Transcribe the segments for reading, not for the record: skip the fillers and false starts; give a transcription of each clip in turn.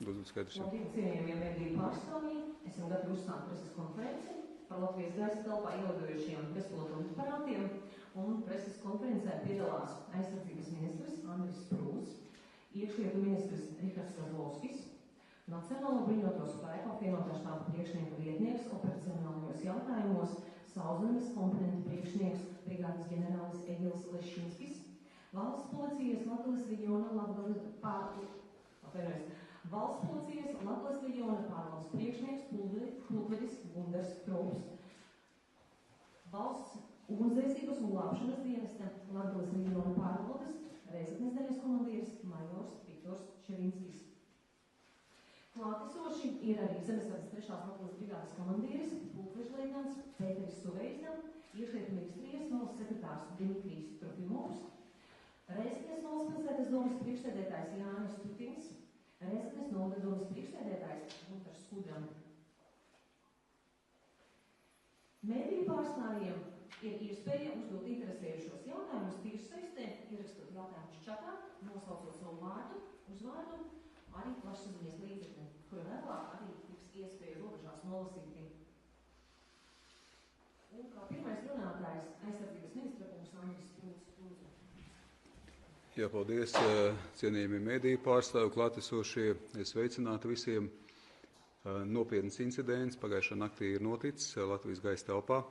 Lūdzu, skaidrs. Labdien, cienījamie mediju pārstāvji. Esam gatavi uzsākt preses konferenci par Latvijas gaisa telpā ielidojušiem bezpilota aparātiem, un preses konferencē piedalās aizsardzības ministrs Andris Prūss, iekšlietu ministrs Rihards Kazlovskis, Nacionālo bruņoto spēku apvienotā štāba priekšnieka vietnieks operacionālajos jautājumos, Sauszemes komponentu priekšnieks brigādes ģenerālis Egils Lešinskis, Valsts policijas Latgales reģiona pārvaldes priekšnieks pulkvedis Gundars Trops, Valsts ugunsdzēsības un glābšanas dienesta Latgales reģiona pārvaldes Reizeknes daļas komandieris majors Viktors Ševinskis. Klātesoši ir arī Zemesardzes 3. Latgales brigādes komandieris pulkvežleitnants Pēteris Suveizna, iekšlietu ministrijas valsts sekretārs Dimitrijs Trofimovs, Reizeknes valsts pilsētas domas priekšsēdētājs Jānis Tutins, Reizeknes novada domas priekšsēdētājs Guntars Skudram. Mēdīju pārstāvjiem ir iespēja uzdot interesējušos jautājumus tiešsaistē, ierakstot jautājumus čatā, nosaucot savu vārdu, uzvārdu, arī plašsaziņas līdzekļi, kura vēlāk arī tiks iespēja robežās nolasīti. Un kā pirmais runātājs aizsardzības ministra kungs Andris Prūss. Jā, paldies, cienījamie mediju pārstāvi, klātesošie. Sveicināti visiem. Nopietns incidents pagājušā naktī ir noticis Latvijas gaisa telpā.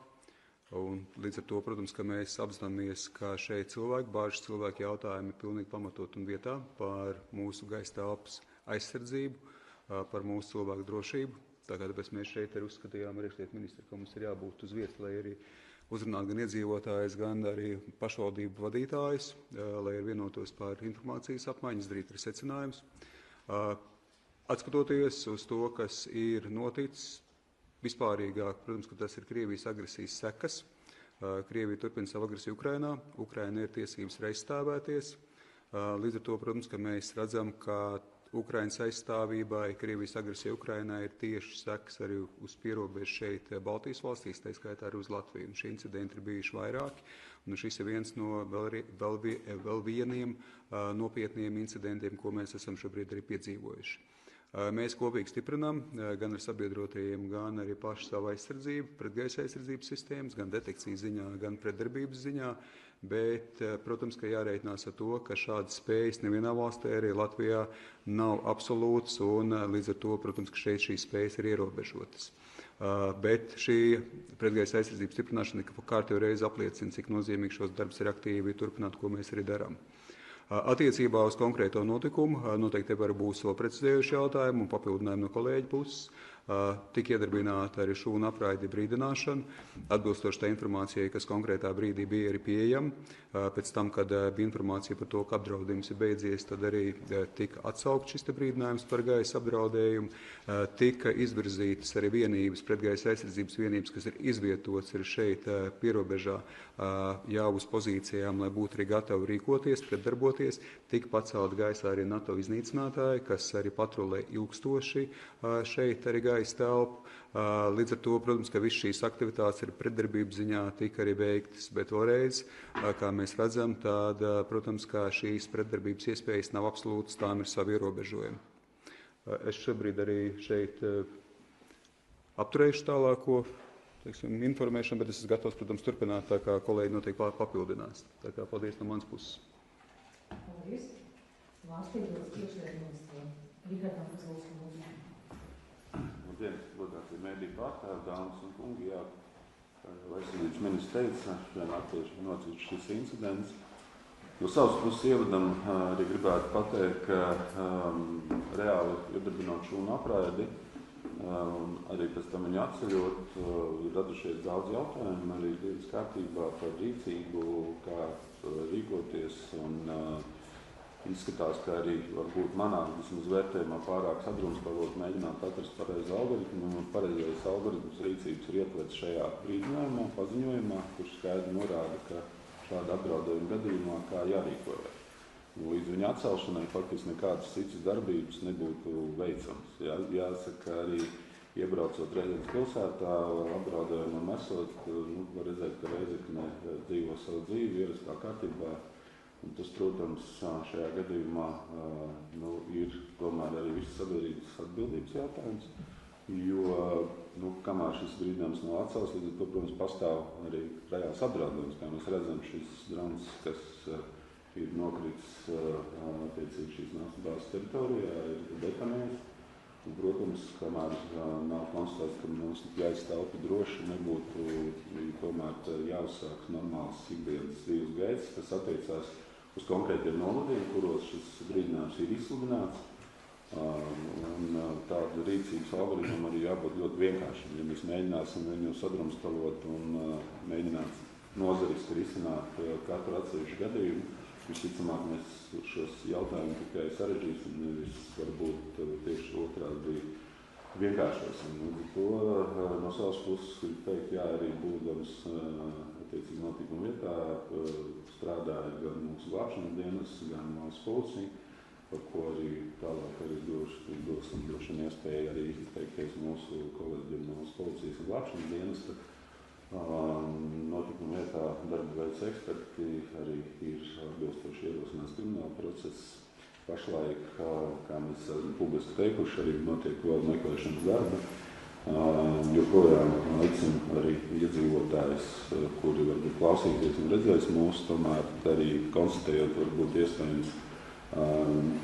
Un līdz ar to, protams, ka mēs apzināmies, ka šeit bāžas cilvēku jautājumi pilnīgi pamatot un vietā par mūsu gaisa telpas aizsardzību, par mūsu cilvēku drošību. Tāpēc mēs šeit arī uzskatījām ar iekšlietu ministru, ka mums ir jābūt uz vietas, lai arī uzrunāt gan iedzīvotājus, gan arī pašvaldību vadītājus, lai ir vienotos par informācijas apmaiņu, izdarīt arī secinājumus. Atskatoties uz to, kas ir noticis, vispārīgāk, protams, ka tas ir Krievijas agresijas sekas. Krievija turpina savu agresiju Ukrainā. Ukraina ir tiesības aizstāvēties. Līdz ar to, protams, ka mēs redzam, ka Ukrainas aizstāvībai, Krievijas agresija Ukrainā ir tieši sekas arī uz pierobežu šeit Baltijas valstīs, tā skaitā arī uz Latviju. Un šie incidenti ir bijuši vairāki, un šis ir viens no vēl vieniem nopietniem incidentiem, ko mēs esam šobrīd arī piedzīvojuši. Mēs kopīgi stiprinām gan ar sabiedrotajiem, gan arī pašu savu aizsardzību, pretgaisa aizsardzības sistēmas, gan detekcijas ziņā, gan pretdarbības ziņā, bet, protams, ka jārēķinās ar to, ka šādas spējas nevienā valstī, arī Latvijā, nav absolūtas, un līdz ar to, protams, ka šeit šīs spējas ir ierobežotas. Bet šī pretgaisa aizsardzības stiprināšana kārtējo reizi apliecina, cik nozīmīgi šos darbus ir aktīvi turpināt, ko mēs arī darām. Attiecībā uz konkrēto notikumu noteikti var būs vēl precizējuši jautājumi un papildinājumi no kolēģa puses. Tika iedarbināta arī šūnu apraidi brīdināšana, atbilstoši tā informācijai, kas konkrētā brīdī bija arī pieejama. Pēc tam, kad bija informācija par to, ka apdraudējums ir beidzies, tad arī tika atsaukt šis brīdinājums par gaisa apdraudējumu. Tika izvirzītas arī vienības, pretgaisa aizsardzības vienības, kas ir izvietotas arī šeit pierobežā jau uz pozīcijām, lai būtu arī gatavi rīkoties, pretdarboties. Tika pacelt gaisā arī NATO iznīcinātāji, kas arī patrulē ilgstoši šeit arī gaisa telpu. Līdz ar to, protams, ka visas šīs aktivitātes ir pretdarbības ziņā tika arī veiktas, bet vēlreiz, kā mēs redzam, tad, protams, ka šīs pretdarbības iespējas nav absolūtas, tām ir savi ierobežojumi. Es šobrīd arī šeit apturēšu tālāko informēšanu, bet es esmu gatavs, protams, turpināt, tā kā kolēģi noteikti papildinās. Tā kā paldies no manas puses. Paldies. Vārds piedalās iekšlietu ministriem. Rihardam Kazlovskam. Labdien, godātie mediju pārstāvji, dāmas un kungi. Jā, aizsardzības ministrs teica, šodien attiecīgi noticis šis incidents. No savas puses ievadam arī gribētu pateikt, ka reāli iedarbinot šūnu apraidi, arī pēc tam viņu atceļot, ir radušies daudz jautājumu, arī dienas kārtībā par rīcību, kā rīkoties, un izskatās, ka arī varbūt manā vismaz vērtējumā pārāk sadrumstalot mēģināt atrast pareizu algoritmu, un pareizais algoritms rīcības ir ietverts šajā brīdinājumā, paziņojumā, kurš skaidri norāda, ka šāda apdraudējuma gadījumā kā jārīkojas. Līdz viņa atcelšanai faktiski nekādas citas darbības nebūtu veicams. Jāsaka, arī iebraucot Reizeknes pilsētā, apdraudējumam esot, var redzēt, ka Reizekne dzīvo savu dzīvi ierastā kārtībā. Un tas, protams, šajā gadījumā ir tomēr arī visas sabiedrības atbildības jautājums, jo, kamēr šis brīdinājums nav atcelts, līdz ar to, protams, pastāv arī reāls apdraudējums, kā mēs redzam, šis drons, kas ir nokritis attiecīgi šīs naftas bāzes teritorijā, ir detonēts. Un, protams, kamēr nav konstatēts, ka mums jāizstāvpi droši, nebūtu tomēr jāuzsāk normāls ikdienas dzīves gaids, kas attiecās uz konkrētiem novadiem, kuros šis brīdinājums ir izsludināts. Un tāda rīcības algoritmam arī jābūt ļoti vienkāršam. Ja mēs mēģināsim viņu sadrumstalot un mēģināt nozariski risināt katru atsevišķu gadījumu, visticamāk mēs šos jautājumus tikai sarežģīsim, nevis varbūt tieši otrādi vienkāršosim. Līdz to no savas puses gribu teikt, jā, arī būdams attiecīgi notikuma vietā strādāja gan mūsu glābšanas dienas, gan valsts policija, par ko arī tālāk arī dosim droši vien iespēju arī izteikties mūsu kolēģiem no valsts policijas un glābšanas dienesta. Notikuma vietā darba veids eksperti arī ir atbilstoši ierosināts krimināla process. Pašlaik, kā mēs publiski teikuši, arī notiek vēl meklēšanas darba. Joprojām aicinu arī iedzīvotājus, kuri varbūt klausīties un redzēs mūs, tomēr arī konstatējot, varbūt iespējams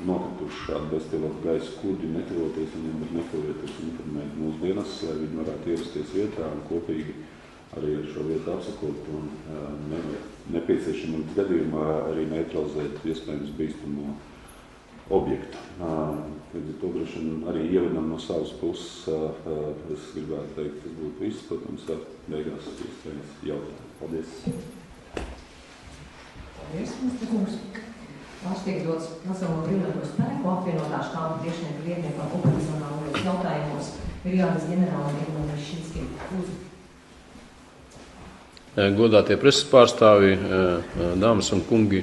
nokrituši šādu bezpilotu gaisa kuģi, netuvoties viņiem, bet nekavieties informēt mūsu dienas, lai viņi varētu ierasties vietā un kopīgi arī ar šo vietu apsakot un nepieciešamības gadījumā arī neutralizēt iespējams bīstamo objektu. Līdz ar to droši vien arī ievedam no savas puses, es gribētu teikt, tas būtu viss, protams, beigās iespējams jautājumu. Paldies! Paldies, ministra kungs! Vārds tiek dots Nacionālo brīvprātīgo spēku apvienotā štāba priekšnieku vietniekam operacionālajos jautājumos brigādes ģenerālim Ieguldam Šinskim. Lūdzu. Godātie preses pārstāvji, dāmas un kungi,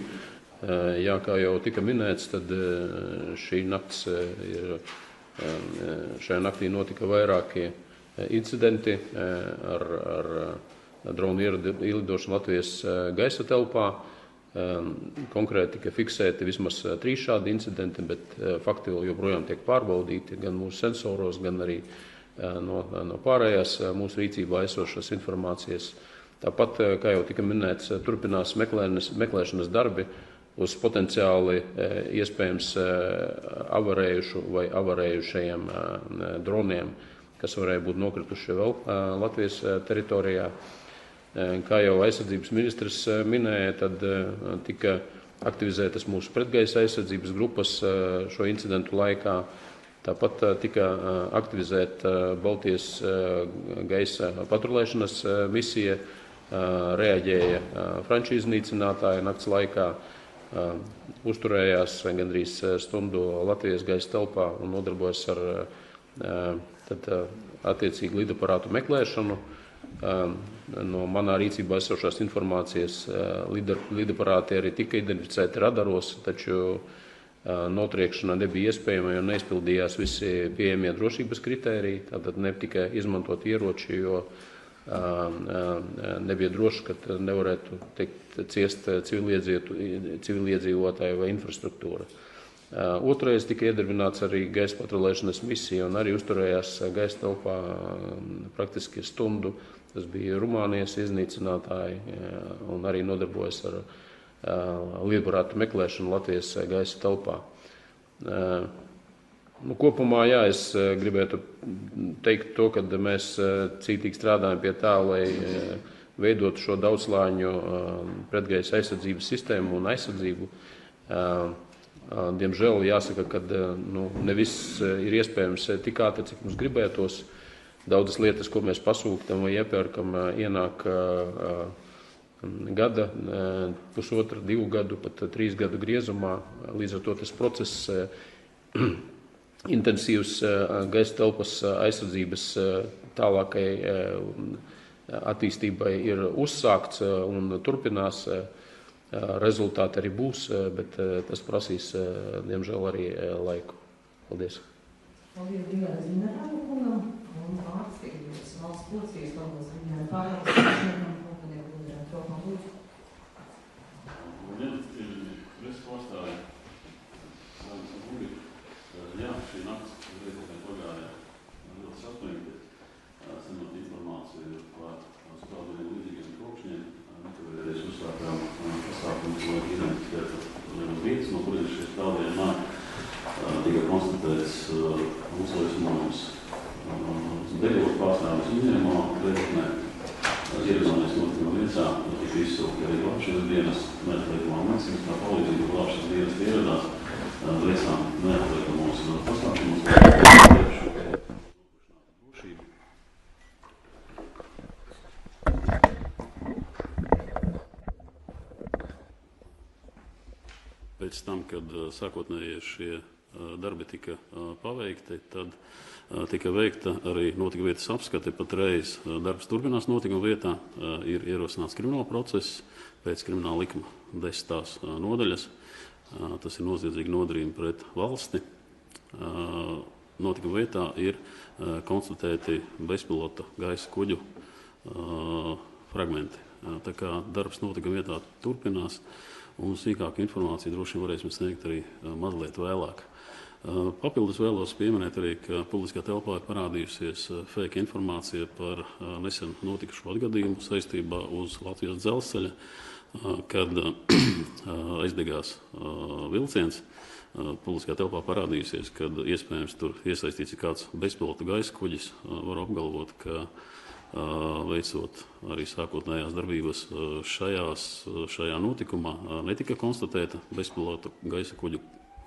jā, kā jau tika minēts, tad šajā naktī notika vairākie incidenti ar dronu ielidošanu Latvijas gaisa telpā. Konkrēti tika fiksēti vismaz 3 šādi incidenti, bet fakti vēl joprojām tiek pārbaudīti gan mūsu sensoros, gan arī no pārējās mūsu rīcībā esošās informācijas. Tāpat, kā jau tika minēts, turpinās meklēšanas darbi uz potenciāli iespējams avarējušu vai avarējušajiem droniem, kas varēja būt nokrituši vēl Latvijas teritorijā. Kā jau aizsardzības ministrs minēja, tad tika aktivizētas mūsu pretgaisa aizsardzības grupas šo incidentu laikā. Tāpat tika aktivizēta Baltijas gaisa patrulēšanas misija, reaģēja franču iznīcinātāji nakts laikā, uzturējās gandrīz stundu Latvijas gaisa telpā un nodarbojas ar attiecīgi lidaparātu meklēšanu. No manā rīcībā esošās informācijas lidaparāti arī tika identificēti radaros, taču notriekšana nebija iespējama, jo neizpildījās visi pieejamie drošības kritēriji. Tātad netika izmantot ieroči, jo nebija droši, ka nevarētu ciest civiliedzīvotāji vai infrastruktūra. Otrais tika iedarbināts arī gaisa patrulēšanas misija un arī uzturējās gaisa telpā praktiski stundu. Tas bija Rumānijas iznīcinātāji un arī nodarbojas ar lidaparātu meklēšanu Latvijas gaisa telpā. Kopumā, jā, es gribētu teikt to, ka mēs cītīgi strādājam pie tā, lai veidotu šo daudzslāņu pretgaisa aizsardzības sistēmu un aizsardzību. Diemžēl jāsaka, ka ne viss ir iespējams tik ātri, cik mums gribētos. Daudzas lietas, ko mēs pasūktam vai iepērkam, ienāk gada, pusotra, 2 gadu, pat 3 gadu griezumā. Līdz ar to tas process intensīvs gaisa telpas aizsardzības tālākai attīstībai ir uzsākts un turpinās. Rezultāti arī būs, bet tas prasīs, diemžēl, arī laiku. Paldies. Paldies brigādes ģenerālim kungam un vārds tiek dots valsts policijas valdes ģenerāla pārvaldes Lūdzu. Preses pārstāvji, dāmas un kungi, jā, šī nakts sasniegti, saņemt informāciju par sprādzieniem līdzīgiem trokšņiem, nekavēties uzsākām pasākumus, lai identificētu vietas, no kurienes šie sprādzieni nāk. Tika konstatēts uzliesmojums degvielas pārstāvis uzņēmumā, Reizeknē. Ieradāmies notikuma vietā, tika izsūkti arī glābšanas dienas, neatliekamā medicīnas kā palīdzību glābšanas dienas ieradās, veicām neatliekamos pasākumus, lai drošību. Pēc tam, kad sākotnēji šie darbi tika paveikti, tad tika veikta arī notikuma vietas apskate. Patreiz darbs turpinās notikuma vietā, ir ierosināts krimināla process pēc krimināla likuma 10. nodaļas. Tas ir noziedzīgi nodarījumi pret valsti. Notikuma vietā ir konstatēti bezpilota gaisa kuģu fragmenti. Tā kā darbs notikuma vietā turpinās, un sīkāku informāciju droši vien varēsim sniegt arī mazliet vēlāk. Papildus vēlos pieminēt arī, ka publiskā telpā ir parādījusies fake informācija par nesen notikušo atgadījumu saistībā uz Latvijas dzelzceļa, kad aizdegās vilciens. Publiskā telpā parādījusies, kad iespējams tur iesaistīts ir kāds bezpilota gaisa kuģis. Var apgalvot, ka veicot arī sākotnējās darbības šajā notikumā netika konstatēta bezpilota gaisa kuģu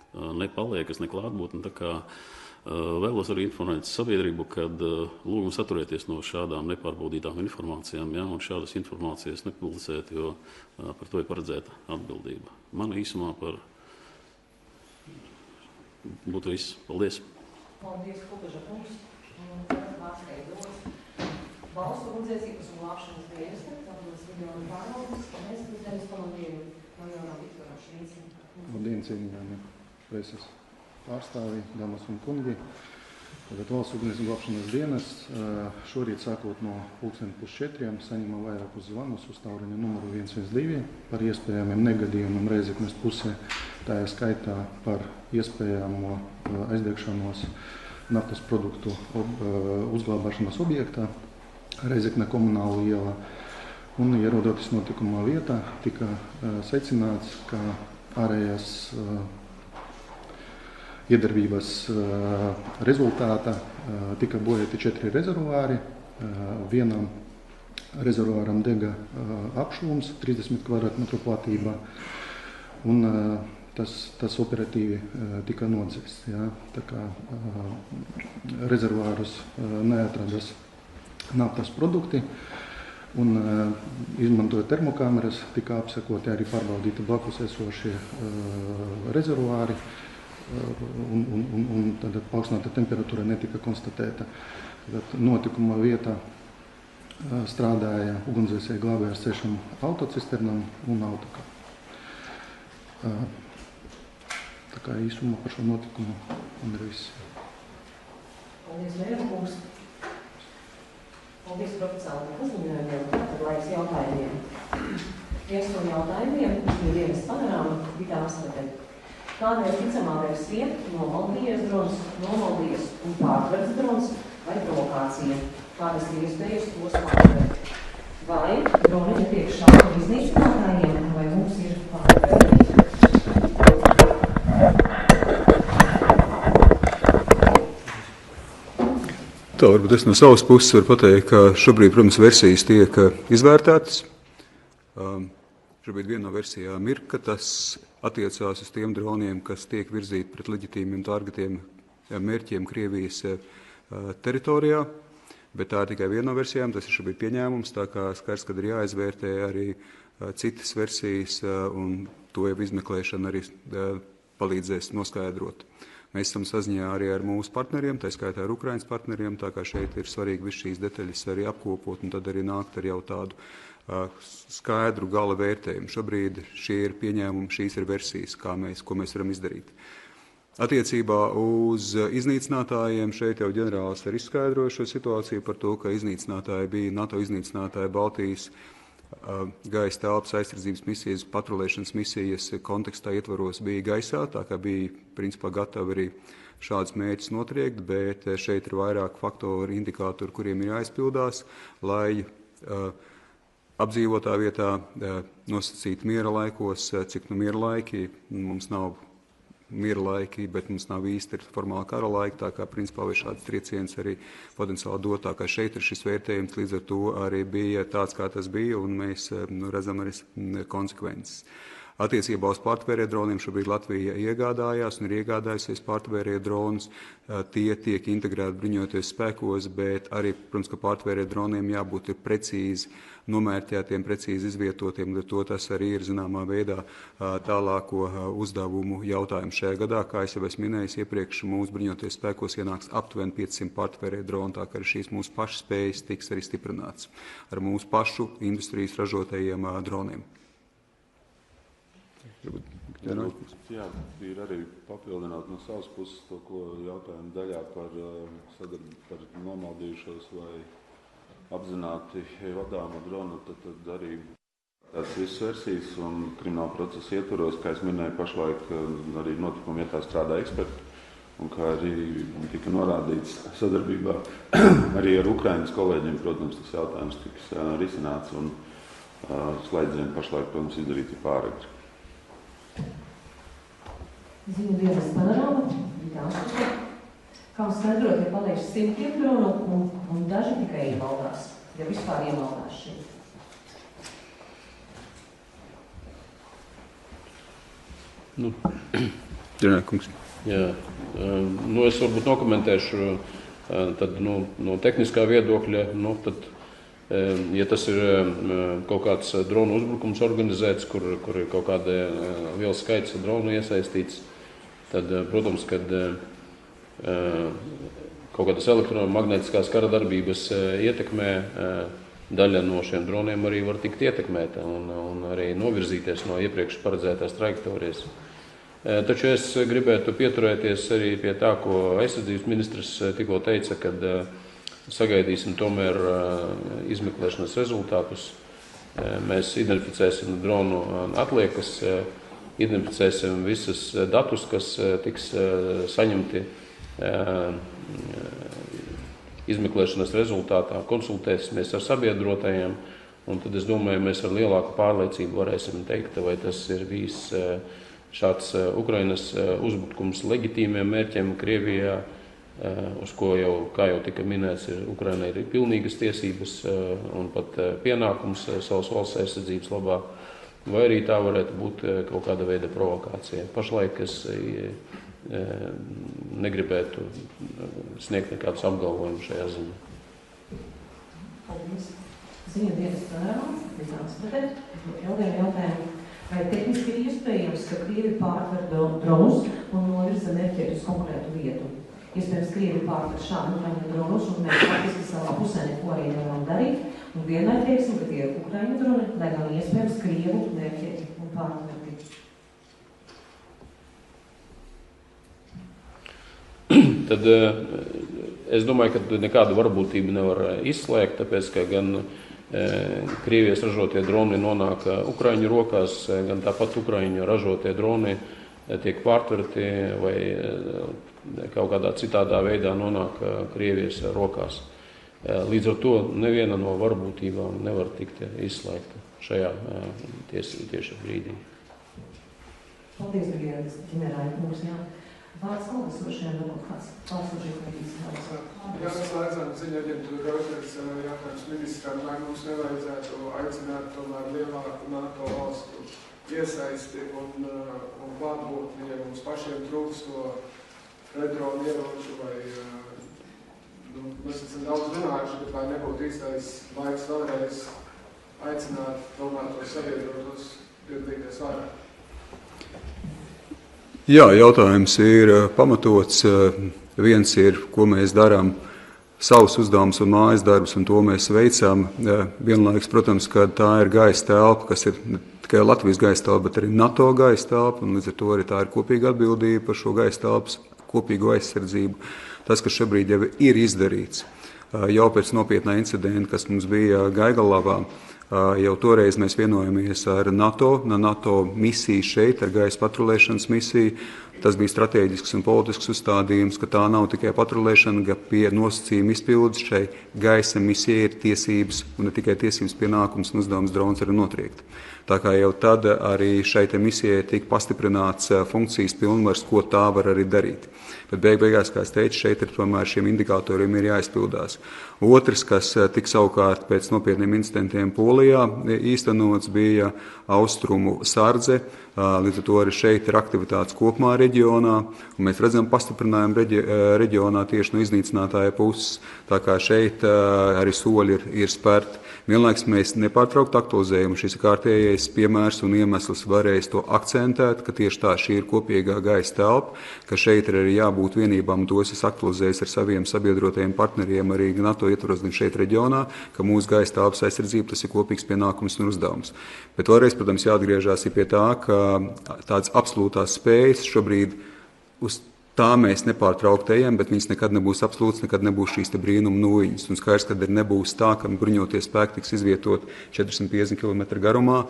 nepaliekas, neklātbūtne. Tā kā vēlos arī informēt sabiedrību, kad lūgums atturēties no šādām nepārbaudītām informācijām, ja, un šādas informācijas nepublicēt, jo par to ir paredzēta atbildība. Man īsumā par būtu viss. Paldies! Paldies, Kukaža kungs. Vārdskai dodas valstu ugunsdzēsības un glābšanas dienesta, tāpēc video pārvaldes, un mēs Denis Palangievi majorā Viktorā Švīci. Labdien, cienījami preses pārstāvji, dāmas un kungi. Tātad valsts uguns glābšanas dienests šorīt sākot no 3:30 saņemam vairākus zvanus uz tālruņa numuru 112 par iespējamiem negadījumiem Reizeknes pusē. Tā ir skaitā par iespējamo aizdegšanos naftas produktu uzglābšanas objektā Reizekne komunāla ielā. Un ierodoties notikumā vietā, tika secināts, ka ārējās iedarbības rezultātā tika bojāti 4 rezervuāri. Vienam rezervuāram dega apšūms 30 kvadrātmetru platībā, un tas operatīvi tika nodzēsts. Ja. Tā kā rezervuārus neatradas naftas produkti, un izmantoja termokameras, tika apsekoti arī pārbaudīti blakus esošie rezervuāri, un tad paaugstināta temperatūra netika konstatēta. Tad notikuma vietā strādāja ugunsdzēsēji glābēji ar 6 autocisternām un autokaru. Tā kā īsumā par šo notikumu un ir viss. Paldies, Mēra kungs. Paldies profesionāli paziņojumiem, tad laiks jautājumiem. Viens no jautājumiem ir dienas panorāma Vitā Astratē. Kāda ir ticamā versija nomaldījies drons, nomaldījies un pārtverts drons vai provokācija? Kādas ir iespējas tos pārtvert? Vai droni netiek šauti iznīcinātājiem, vai mums ir pārtverti? Tā varbūt es no savas puses varu pateikt, ka šobrīd, protams, versijas tiek izvērtētas. Šobrīd viena no versijām ir, ka tas attiecās uz tiem droniem, kas tiek virzīti pret leģitīmiem targetiem mērķiem Krievijas teritorijā, bet tā ir tikai viena no versijām, tas ir šobrīd pieņēmums, tā kā skaidrs, kad ir jāizvērtē arī citas versijas, un to jau izmeklēšana arī palīdzēs noskaidrot. Mēs esam saziņā arī ar mūsu partneriem, tā skaitā ar Ukrainas partneriem, tā kā šeit ir svarīgi visu šīs detaļas arī apkopot un tad arī nākt ar jau tādu skaidru gala vērtējumu. Šobrīd šie ir pieņēmumi, šīs ir versijas, ko mēs varam izdarīt. Attiecībā uz iznīcinātājiem šeit jau ģenerālis ir izskaidrojuši šo situāciju par to, ka iznīcinātāji bija NATO iznīcinātāji Baltijas gaisa telpas aizsardzības misijas, patrulēšanas misijas kontekstā ietvaros bija gaisā, tā kā bija principā gatavi arī šādus mērķus notriekt, bet šeit ir vairāk faktoru, indikātori, kuriem ir jāizpildās, lai apdzīvotā vietā nosacīt miera laikos, cik miera laiki, mums nav miera laiki, bet mums nav īsti formāli kara laika, tā kā principā vai šāds trieciens arī potenciāli dot, tā kā šeit ir šis vērtējums, līdz ar to arī bija tāds, kā tas bija, un mēs redzam arī konsekvences. Attiecībā uz pārtvērēju droniem šobrīd Latvija iegādājās un ir iegādājusies pārtvērēju dronus. Tie tiek integrēti bruņoties spēkos, bet arī, protams, ka pārtvērēju droniem jābūt precīzi nomērķētiem, precīzi izvietotiem, un to tas arī ir zināmā veidā tālāko uzdevumu jautājumu šajā gadā. Kā es jau esmu minējis iepriekš, mūsu bruņoties spēkos ienāks aptuveni 500 pārtvērēju dronu, tā kā šīs mūsu pašu spējas tiks arī stiprināts ar mūsu pašu industrijas ražotajiem droniem. Jā, ir arī papildināt no savas puses to, ko jautājumu daļā par nomaldījušos vai apzināti vadāmo dronu, tad arī tās visas versijas un krimināla procesa ietvaros, kā es minēju, pašlaik arī notikuma vietā strādā eksperti, un kā arī tika norādīts sadarbībā arī ar Ukrainas kolēģiem, protams, tas jautājums tiks risināts, un slēdzienu pašlaik, protams, izdarīt ir pāragri. Ziņu dienas panorāma, kā skaidrot, ja paliež simtiem dronu un daži tikai iemaldās, ja vispār iemaldās šeit. Kungs. Jā, es varbūt nokomentēšu tad, no tehniskā viedokļa, tad, ja tas ir kaut kāds dronu uzbrukums organizēts, kur ir kaut kāda liels skaits dronu iesaistīts, tad, protams, kad kaut kādas elektromagnētiskās kara darbības ietekmē, daļa no šiem droniem arī var tikt ietekmēta un arī novirzīties no iepriekš paredzētās trajektorijas. Taču es gribētu pieturēties arī pie tā, ko aizsardzības ministrs tikko teica, kad sagaidīsim tomēr izmeklēšanas rezultātus. Mēs identificēsim dronu atliekas, identificēsim visas datus, kas tiks saņemti izmeklēšanas rezultātā, konsultēsimies ar sabiedrotajiem, un tad es domāju, mēs ar lielāku pārliecību varēsim teikt, vai tas ir bijis šāds Ukrainas uzbrukums leģitīmiem mērķiem Krievijā, uz ko jau, kā jau tika minēts, Ukrainai ir pilnīgas tiesības un pat pienākums savas valsts aizsardzības labā, vai arī tā varētu būt kaut kāda veida provokācija. Pašlaik es negribētu sniegt nekādus apgalvojumus šajā ziņā. Paldies. Ziņu dienas panorāma, Vizāns Pretēt, jautājumi jautājumu. Vai tehniski ir iespējams, ka Krievi pārtver dronus un novirza mērķēt uz konkrētu vietu? Iespējams, Krievi pārtver šādu Ukraiņu dronus un mēs faktiski savā pusē neko arī nevaram darīt. Un vienmēr teiksim, ka tie ir Ukraiņu droni, lai gan iespējams Krievu mērķēti un pārtverti. Tad es domāju, ka nekādu varbūtību nevar izslēgt, tāpēc, ka gan Krievijas ražotie droni nonāk Ukraiņu rokās, gan tāpat Ukraiņu ražotie droni tiek pārtverti vai kaut kādā citādā veidā nonāk Krievijas rokās. Līdz ar to neviena no varbūtībām nevar tikt izslēgta šajā tieši brīdī. Paldies, Brigēdas ģenerāļa kungs, jā. Vārds klātesošajiem varbūt kāds pārslošīgs. Jā, mēs lēdzām ziņu aģentūra Reuters jautājums ministram, vai mums nevajadzētu aicināt tomēr lielāku NATO valstu iesaisti un klātbūtni, ja mums pašiem trūks to pretdronu ieroču vai mēs esam daudz runājuši, bet vai nebūtu īstais laiks vēlreiz aicināt tomēr tos sabiedrotos piedalīties vairāk. Jā, jautājums ir pamatots. Viens ir, ko mēs darām, savus uzdevumus un mājas darbus, un to mēs veicam. Vienlaikus, protams, ka tā ir gaisa telpa, kas ir ne tikai Latvijas gaisa telpa, bet arī NATO gaisa telpa, un līdz ar to arī tā ir kopīga atbildība par šo gaisa telpas kopīgu aizsardzību. Tas, kas šobrīd jau ir izdarīts, jau pēc nopietnā incidenta, kas mums bija Gaigalavā, Jau toreiz mēs vienojamies ar NATO misiju šeit, ar gaisa patrulēšanas misiju. Tas bija strateģisks un politisks uzstādījums, ka tā nav tikai patrulēšana, ka pie nosacījuma izpildes šai gaisa misijai ir tiesības, un ne tikai tiesības, pienākums un uzdevums drons arī notriekt. Tā kā jau tad arī šai misijai tika pastiprināts funkcijas pilnvars, ko tā var arī darīt. Bet beigās, kā es teicu, šeit ir tomēr šiem indikatoriem ir jāizpildās. Otrs, kas tika savukārt pēc nopietniem incidentiem Polijā īstenots, bija austrumu sardze. Līdz ar to arī šeit ir aktivitātes kopumā reģionā, un mēs redzam pastiprinājumu reģionā tieši no iznīcinātāja puses. Tā kā šeit arī soļi ir spērti. Vienlaiks mēs nepārtraukti aktualizējam, šis ir kārtējais piemērs un iemesls vēlreiz to akcentēt, ka tieši tā šī ir kopīgā gaisa telpa, ka šeit ir arī jābūt vienībām, un tos es aktualizēju ar saviem sabiedrotajiem partneriem arī NATO ietvaros, gan šeit reģionā, ka mūsu gaisa telpas aizsardzība tas ir kopīgs pienākums un uzdevums. Bet vēlreiz, protams, jāatgriežās pie tā, ka tādas absolūtās spējas šobrīd uz tā mēs nepārtraukti ejam, bet viņas nekad nebūs absolūts, nekad nebūs šīs brīnuma nūjiņas. Un skaidrs, ka nebūs tā, ka bruņotie spēki tiks izvietot 450 km garumā,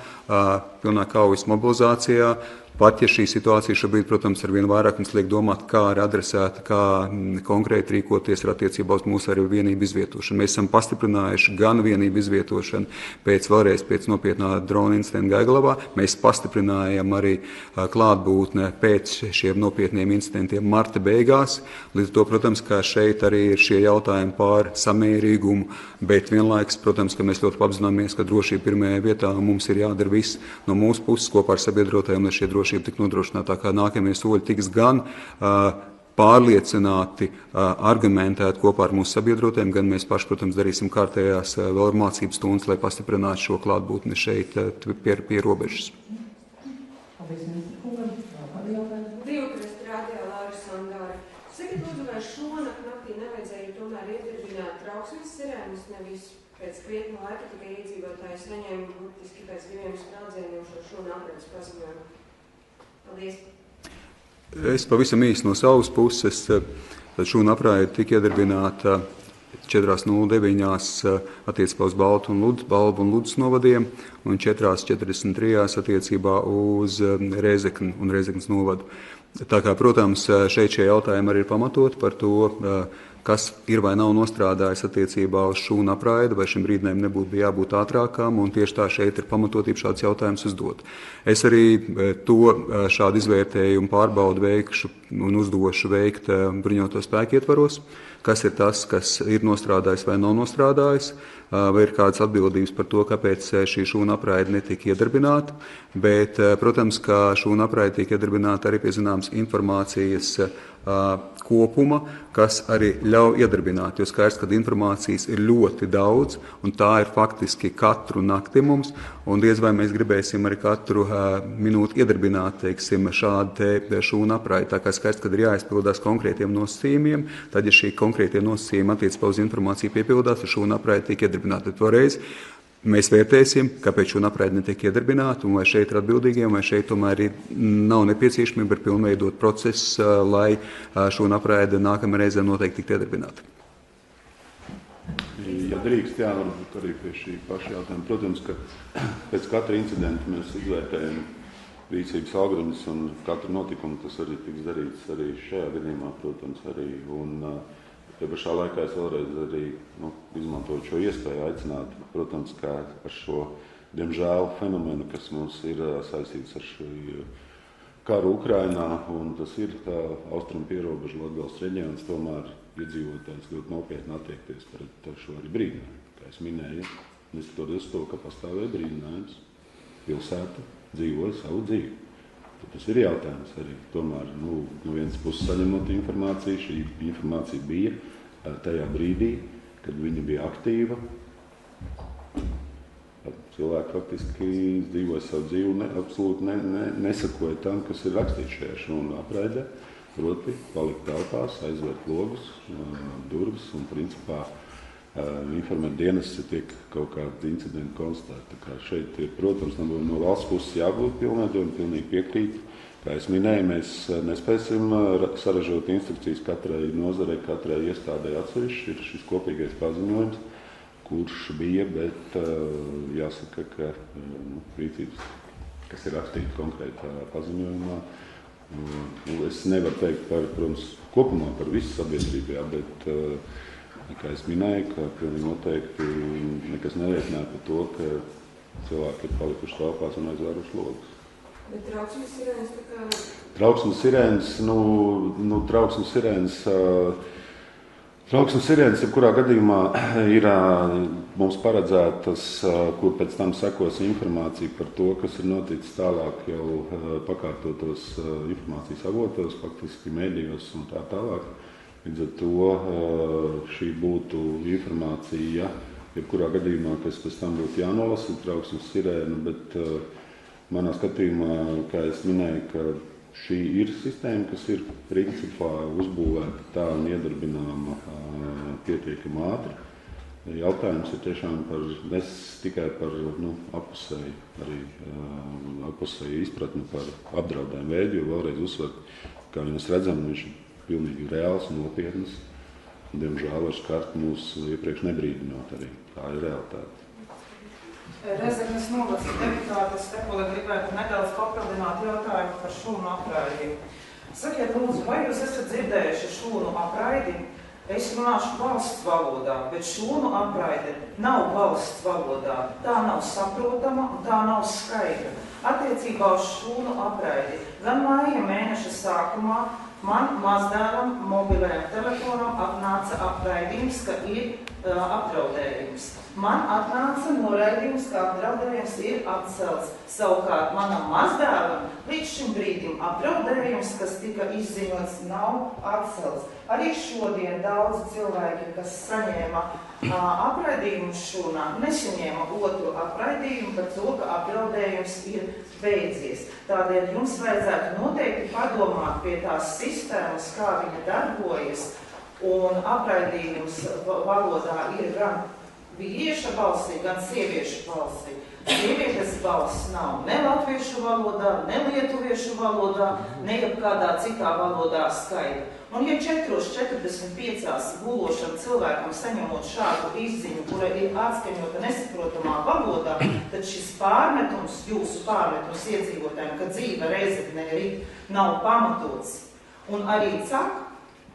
pilnā kaujas mobilizācijā. Pat ja šī situācija šobrīd, protams, ar vien vairāk mums liek domāt, kā ir adresēta, kā konkrēti rīkoties ar attiecībā uz mūsu arī vienību izvietošanu. Mēs esam pastiprinājuši gan vienību izvietošanu pēc nopietnā drona incidenta Gaiglavā. Mēs pastiprinājām arī klātbūtne pēc šiem nopietniem incidentiem marta beigās. Līdz to, protams, ka šeit arī ir šie jautājumi par samērīgumu, bet vienlaikus, protams, ka mēs ļoti apzināmies, ka drošība pirmajā vietā mums ir jādara viss no mūsu puses kopā ar sabiedrotajiem, lai šie drošība tik nodrošinātā, kā nākamie soļi tiks gan pārliecināti, argumentēti kopā ar mūsu sabiedrotiem, gan mēs paši, protams, darīsim kārtējās vēl mācības stundas, lai pastiprinātu šo klātbūtni šeit pie robežas. Divkrasti rādījā Lāris Sandāri. Sakiet, lūdzu, vai šonakt naktī nevajadzēja tomēr iedarbināt trauksmes sirēnas, nevis pēc krietna laika tikai iedzīvotāji saņēma burtiski pēc 2 sprādzieniem šo apraides paziņojumu? Paldies. Es pavisam īsti no savas puses, šūna apraide tika iedarbināta 4.09. attiecībā uz Balvu un Ludus novadiem un 4.43. attiecībā uz Rēzekni un Rēzeknes novadu. Tā kā, protams, šeit šie jautājumi arī ir pamatot par to, kas ir vai nav nostrādājis attiecībā uz šūnu apraidi, vai šim brīdinājumam nebūtu jābūt ātrākām, un tieši tā šeit ir pamatotība šāds jautājums uzdot. Es arī šādu izvērtējumu pārbaudu veikšu un uzdošu veikt bruņoto spēku ietvaros, kas ir tas, kas ir nostrādājis vai nav nostrādājis, vai ir kādas atbildības par to, kāpēc šī šūna apraide netika iedarbināta, bet, protams, ka šūna apraide tiek iedarbināta arī pie zināmas informācijas kopuma, kas arī ļauj iedarbināt, jo skaidrs, ka informācijas ir ļoti daudz, un tā ir faktiski katru nakti mums, un diez vai mēs gribēsim arī katru minūti iedarbināt, teiksim, šādu šūnu apraidi. Tā kā skaidrs, ka ir jāizpildās konkrētiem nosacījumiem, tad, ja šī konkrētie nosacījumi attiecībā uz informāciju piepildās, tad šūna apraide tiek iedarbināta. Toreiz mēs vērtēsim, kāpēc šūna apraide netiek iedarbināta, un vai šeit ir atbildīgiem, vai šeit tomēr nav nepieciešamība ir pilnveidot procesu, lai šūna apraide nākamā reizē noteikti tiktu iedarbināta. Ja drīkst, varbūt arī pie šī paša jautājuma. Protams, ka pēc katra incidenta mēs izvērtējam rīcības algoritmus un katru notikumu tas arī tiks darīts arī šajā gadījumā, protams, arī. Un ja pašā laikā es vēlreiz arī izmantoju šo iespēju aicināt, protams, kā ar šo, diemžēl, fenomenu, kas mums ir saistīts ar šo karu Ukrainā, un tas ir tā austrumu pierobežu Latgales reģions, tomēr iedzīvotājs ļoti nopietni attiekties par šo arī brīdinājumu. Kā es minēju, neskatoties to, ka pastāvēja brīdinājums, pilsēta dzīvoja savu dzīvi. Tas ir jautājums arī. Tomēr, no vienas puses saņemot informāciju, šī informācija bija tajā brīdī, kad viņa bija aktīva. Cilvēki faktiski dzīvoja savu dzīvi un absolūti nesakoja tam, kas ir rakstīts šajā šūnu apraidē. Proti, palikt telpās, aizvērt logus, durvis un principā informēt dienas, ja tiek kaut kādi incidenti konstatēti. Tā kā šeit ir, protams, no valsts puses jābūt pilnveidojumi, pilnīgi piekrīt. Kā es minēju, mēs nespēsim saražot instrukcijas katrai nozarei, katrai iestādei atsevišķi. Ir šis kopīgais paziņojums, kurš bija, bet jāsaka, ka rīcības, kas ir rakstīta konkrētā paziņojumā, es nevaru teikt protams, kopumā par visu sabiedrību, jā, bet, kā es minēju, ka pilnīgi noteikti nekas neliecināja par to, ka cilvēki ir palikuši telpās un aizvēruši logus. Bet trauksmes sirēnas tā kā... Trauksmes sirēnas, jebkurā gadījumā, ir mums paredzētas, kur pēc tam sekos informācija par to, kas ir noticis tālāk jau pakārtotos informācijas avotos, faktiski mēdījos un tā tālāk. Līdz ar to šī būtu informācija, jebkurā gadījumā, kas pēc tam būtu jānolasa, trauksmes sirēna, bet manā skatījumā, kā es minēju, ka šī ir sistēma, kas ir principā uzbūvēta tā un iedarbināma pietiekami ātri. Jautājums ir tiešām tikai par apusēju izpratni par apdraudējumu veidu, jo vēlreiz uzsver, kā mēs redzam, viņš ir pilnīgi reāls un nopietnas. Diemžēl var skart mūs iepriekš nebrīdinot arī. Tā ir realitāte. Rezeknes novads deputātes Stepule gribētu nedaudz papildināt jautājumu par šūnu apraidi. Sakiet, lūdzu, vai jūs esat dzirdējuši šūnu apraidi? Es runāšu valsts valodā, bet šūnu apraide nav valsts valodā. Tā nav saprotama un tā nav skaidra. Attiecībā uz šūnu apraidi gan māja mēneša sākumā man mazdēlam mobilējam telefonam atnāca apraidījums, ka ir apdraudējums. Man atnāca noraidījums, ka apdraudējums ir atcelts. Savukārt manam mazdēlam līdz šim brīdim apdraudējums, kas tika izziņots, nav atcelts. Arī šodien daudzi cilvēki, kas saņēma apraidījumu šūnā, nesaņēma otru apraidījumu par to, ka apdraudējums ir beidzies. Tādēļ jums vajadzētu noteikti padomāt pie tās sistēmas, kā viņa darbojas, un apraidījums valodā ir gan vīrieša balsī, gan sieviešu balsī. Sievietes balss nav ne latviešu valodā, ne lietuviešu valodā, ne jebkādā citā valodā skaidra. Un ja 4:45 gulošam cilvēkam saņemot šādu izziņu, kura ir atskaņota nesaprotamā valodā, tad šis pārmetums, jūsu pārmetums iedzīvotājiem, ka dzīve Rezeknē rīt nav pamatots. Un arī CAK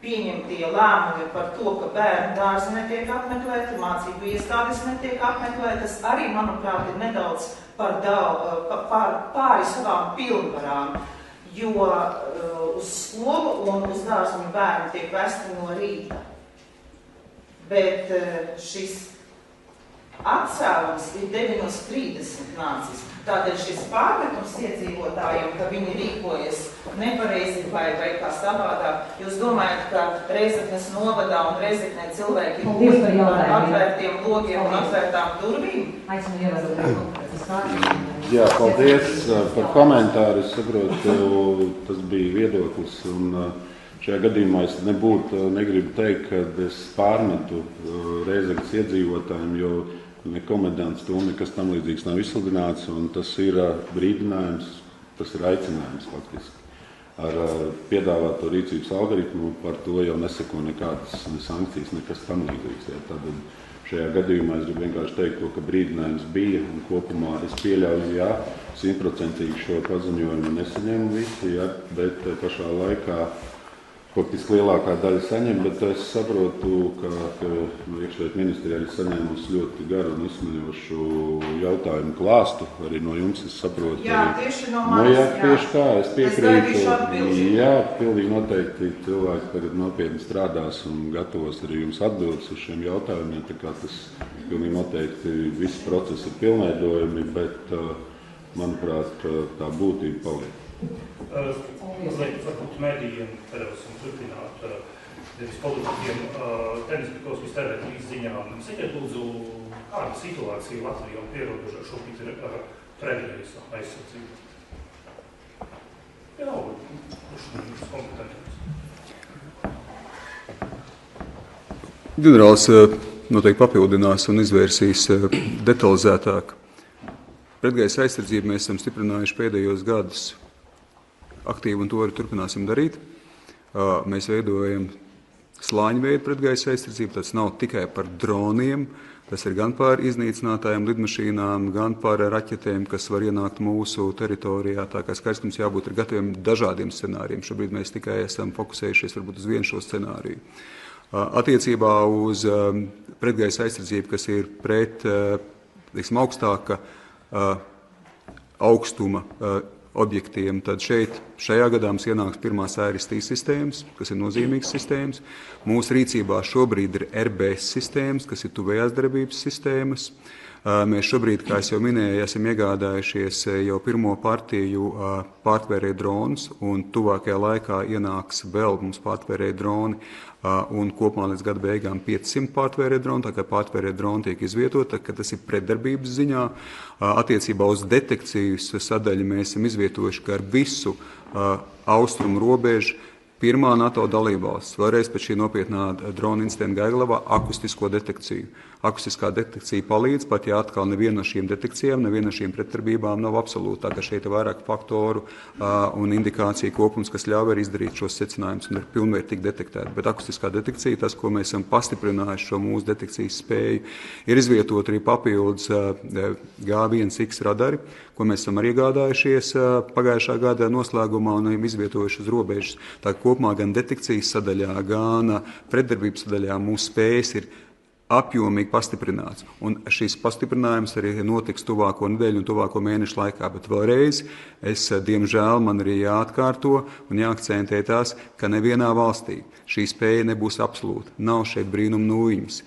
pieņemtie lēmumi par to, ka bērnu dārzi netiek apmeklēti, mācību iestādes netiek apmeklētas, arī, manuprāt, ir nedaudz pāri savām pilnvarām, jo uz skolu un uz dārziņu bērni tiek vesti no rīta. Bet šis atcēlums ir 9:30 nācis. Tātad šis pārmetums iedzīvotājiem, ka viņi rīkojas nepareizi vai kā savādāk, jūs domājat, ka Rezeknes novadā un Rezeknē cilvēki ir ar atvērtiem logiem un atvērtām durvīm? Jā, paldies par komentāru. Es saprotu, tas bija viedoklis. Un šajā gadījumā es negribu teikt, ka es pārmetu Rezeknes iedzīvotājiem, jo ne komendants to nekas tam līdzīgs nav izsludināts, un tas ir brīdinājums, tas ir aicinājums faktiski. Ar piedāvāto rīcības algoritmu par to jau neseko nekādas sankcijas, nekas tam līdzīgs. Ja. Tad šajā gadījumā es gribu vienkārši teikt to, ka brīdinājums bija, un kopumā es pieļauju, jā, 100% šo paziņojumu nesaņēmu visi, jā, bet pašā laikā faktiski lielākā daļa saņem, bet es saprotu, ka iekšlietu ministrija ir saņēmusi ļoti garu un izsmeļošu jautājumu klāstu. Arī no jums es saprotu. Jā, tieši no manis, jā. Tieši tā, es piekrītu. Es atbildi. Jā, pilnīgi noteikti cilvēki tagad nopietni strādās un gatavos arī jums atbildes uz šiem jautājumiem. Tā kā tas pilnīgi noteikti visi procesi ir pilnveidojumi, bet, manuprāt, tā būtība paliek. Varbūt mēdījiem varēsim turpināt nevis politikiem Temesnikovskis TV3 ziņām. Sakiet, lūdzu, kāda situācija Latvijā un pierobežā šobrīd ir ar premjeras aizsardzību? Jā, kurš ir kompetentais? Ģenerālis noteikti papildinās un izvērsīs detalizētāk. Pretgaisa aizsardzību mēs esam stiprinājuši pēdējos gadus aktīvi, un to arī turpināsim darīt. Mēs veidojam slāņu veidu pretgaisa aizsardzību. Tas nav tikai par droniem, tas ir gan par iznīcinātājiem lidmašīnām, gan par raķetēm, kas var ienākt mūsu teritorijā. Tā kā skaidrs, ka mums jābūt gataviem dažādiem scenārijiem. Šobrīd mēs tikai esam fokusējušies varbūt uz vienu šo scenāriju. Attiecībā uz pretgaisa aizsardzību, kas ir pret augstāka augstuma objektiem, tad šajā gadā mums ienāks pirmās ēristīs sistēmas, kas ir nozīmīgas sistēmas. Mūsu rīcībā šobrīd ir RBS sistēmas, kas ir tuvējās darbības sistēmas. Mēs šobrīd, kā es jau minēju, esam iegādājušies jau pirmo partiju pārtvērēju dronus, un tuvākajā laikā ienāks vēl mums pārtvērēju droni, un kopumā līdz gada beigām 500 pārtvērēju dronu, tā kā pārtvērēju droni tiek izvietota, ka tas ir pretdarbības ziņā. Attiecībā uz detekcijas sadaļu mēs esam izvietojuši, ka ar visu austrumu robežu pirmā NATO dalībvalsts vēlreiz pēc šī nopietnā drona incidenta Gaiglavā akustisko detekciju. Akustiskā detekcija palīdz, pat ja atkal neviena no šīm detekcijām, neviena no šīm pretdarbībām nav absolūta. Tā ka šeit ir vairāk faktoru un indikāciju kopums, kas ļauj arī izdarīt šos secinājumus un ir pilnvērtīgi detektēt. Bet akustiskā detekcija, tas, ko mēs esam pastiprinājuši šo mūsu detekcijas spēju, ir izvietot arī papildus G1X radari, ko mēs esam arī iegādājušies pagājušā gada noslēgumā un izvietojuši uz robežas. Tā kopumā gan detekcijas sadaļā, gan pretdarbības sadaļā mūsu spējas ir apjomīgi pastiprināts. Un šis pastiprinājums arī notiks tuvāko nedēļu un tuvāko mēnešu laikā. Bet vēlreiz, diemžēl, man arī jāatkārto un jāakcentē tās, ka nevienā valstī šī spēja nebūs absolūta. Nav šeit brīnum nūjiņas.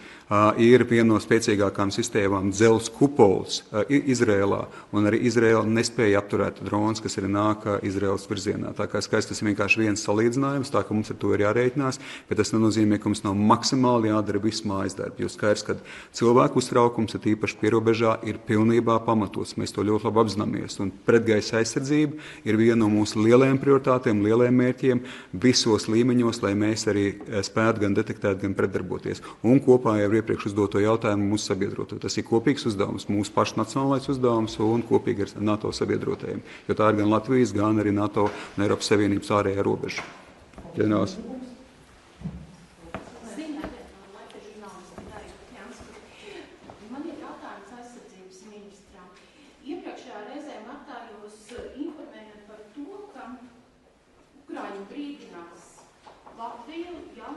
Ir viena no spēcīgākām sistēmām dzelzs kupols Izrēlā, un arī Izrēla nespēja apturēt drons, kas arī nāk Izrēlas virzienā. Tā kā skaisti tas ir vienkārši viens salīdzinājums, tā ka mums ar to ir jārēķinās, bet tas nenozīmē, ka mums nav maksimāli jādara viss mājas darbi. Jo skaidrs, ka cilvēku uztraukums, ir īpaši pierobežā, ir pilnībā pamatots. Mēs to ļoti labi apzināmies. Un pretgaisa aizsardzība ir viena no mūsu lielajām prioritātēm, lielajiem mērķiem visos līmeņos, lai mēs arī spētu gan detektēt, gan pretdarboties. Un kopā jau iepriekš uzdoto jautājumu mūsu sabiedroto. Tas ir kopīgs uzdevums, mūsu pašu nacionālais uzdevums un kopīgi ar NATO sabiedrotajiem, jo tā ir gan Latvijas, gan arī NATO un Eiropas Savienības ārējā robeža. Ģenerālis. Man ir jautājums aizsardzības ministram. Iepriekšējā reizē martā jūs informējat par to, ka Ukraiņi brīdinās Latviju, ja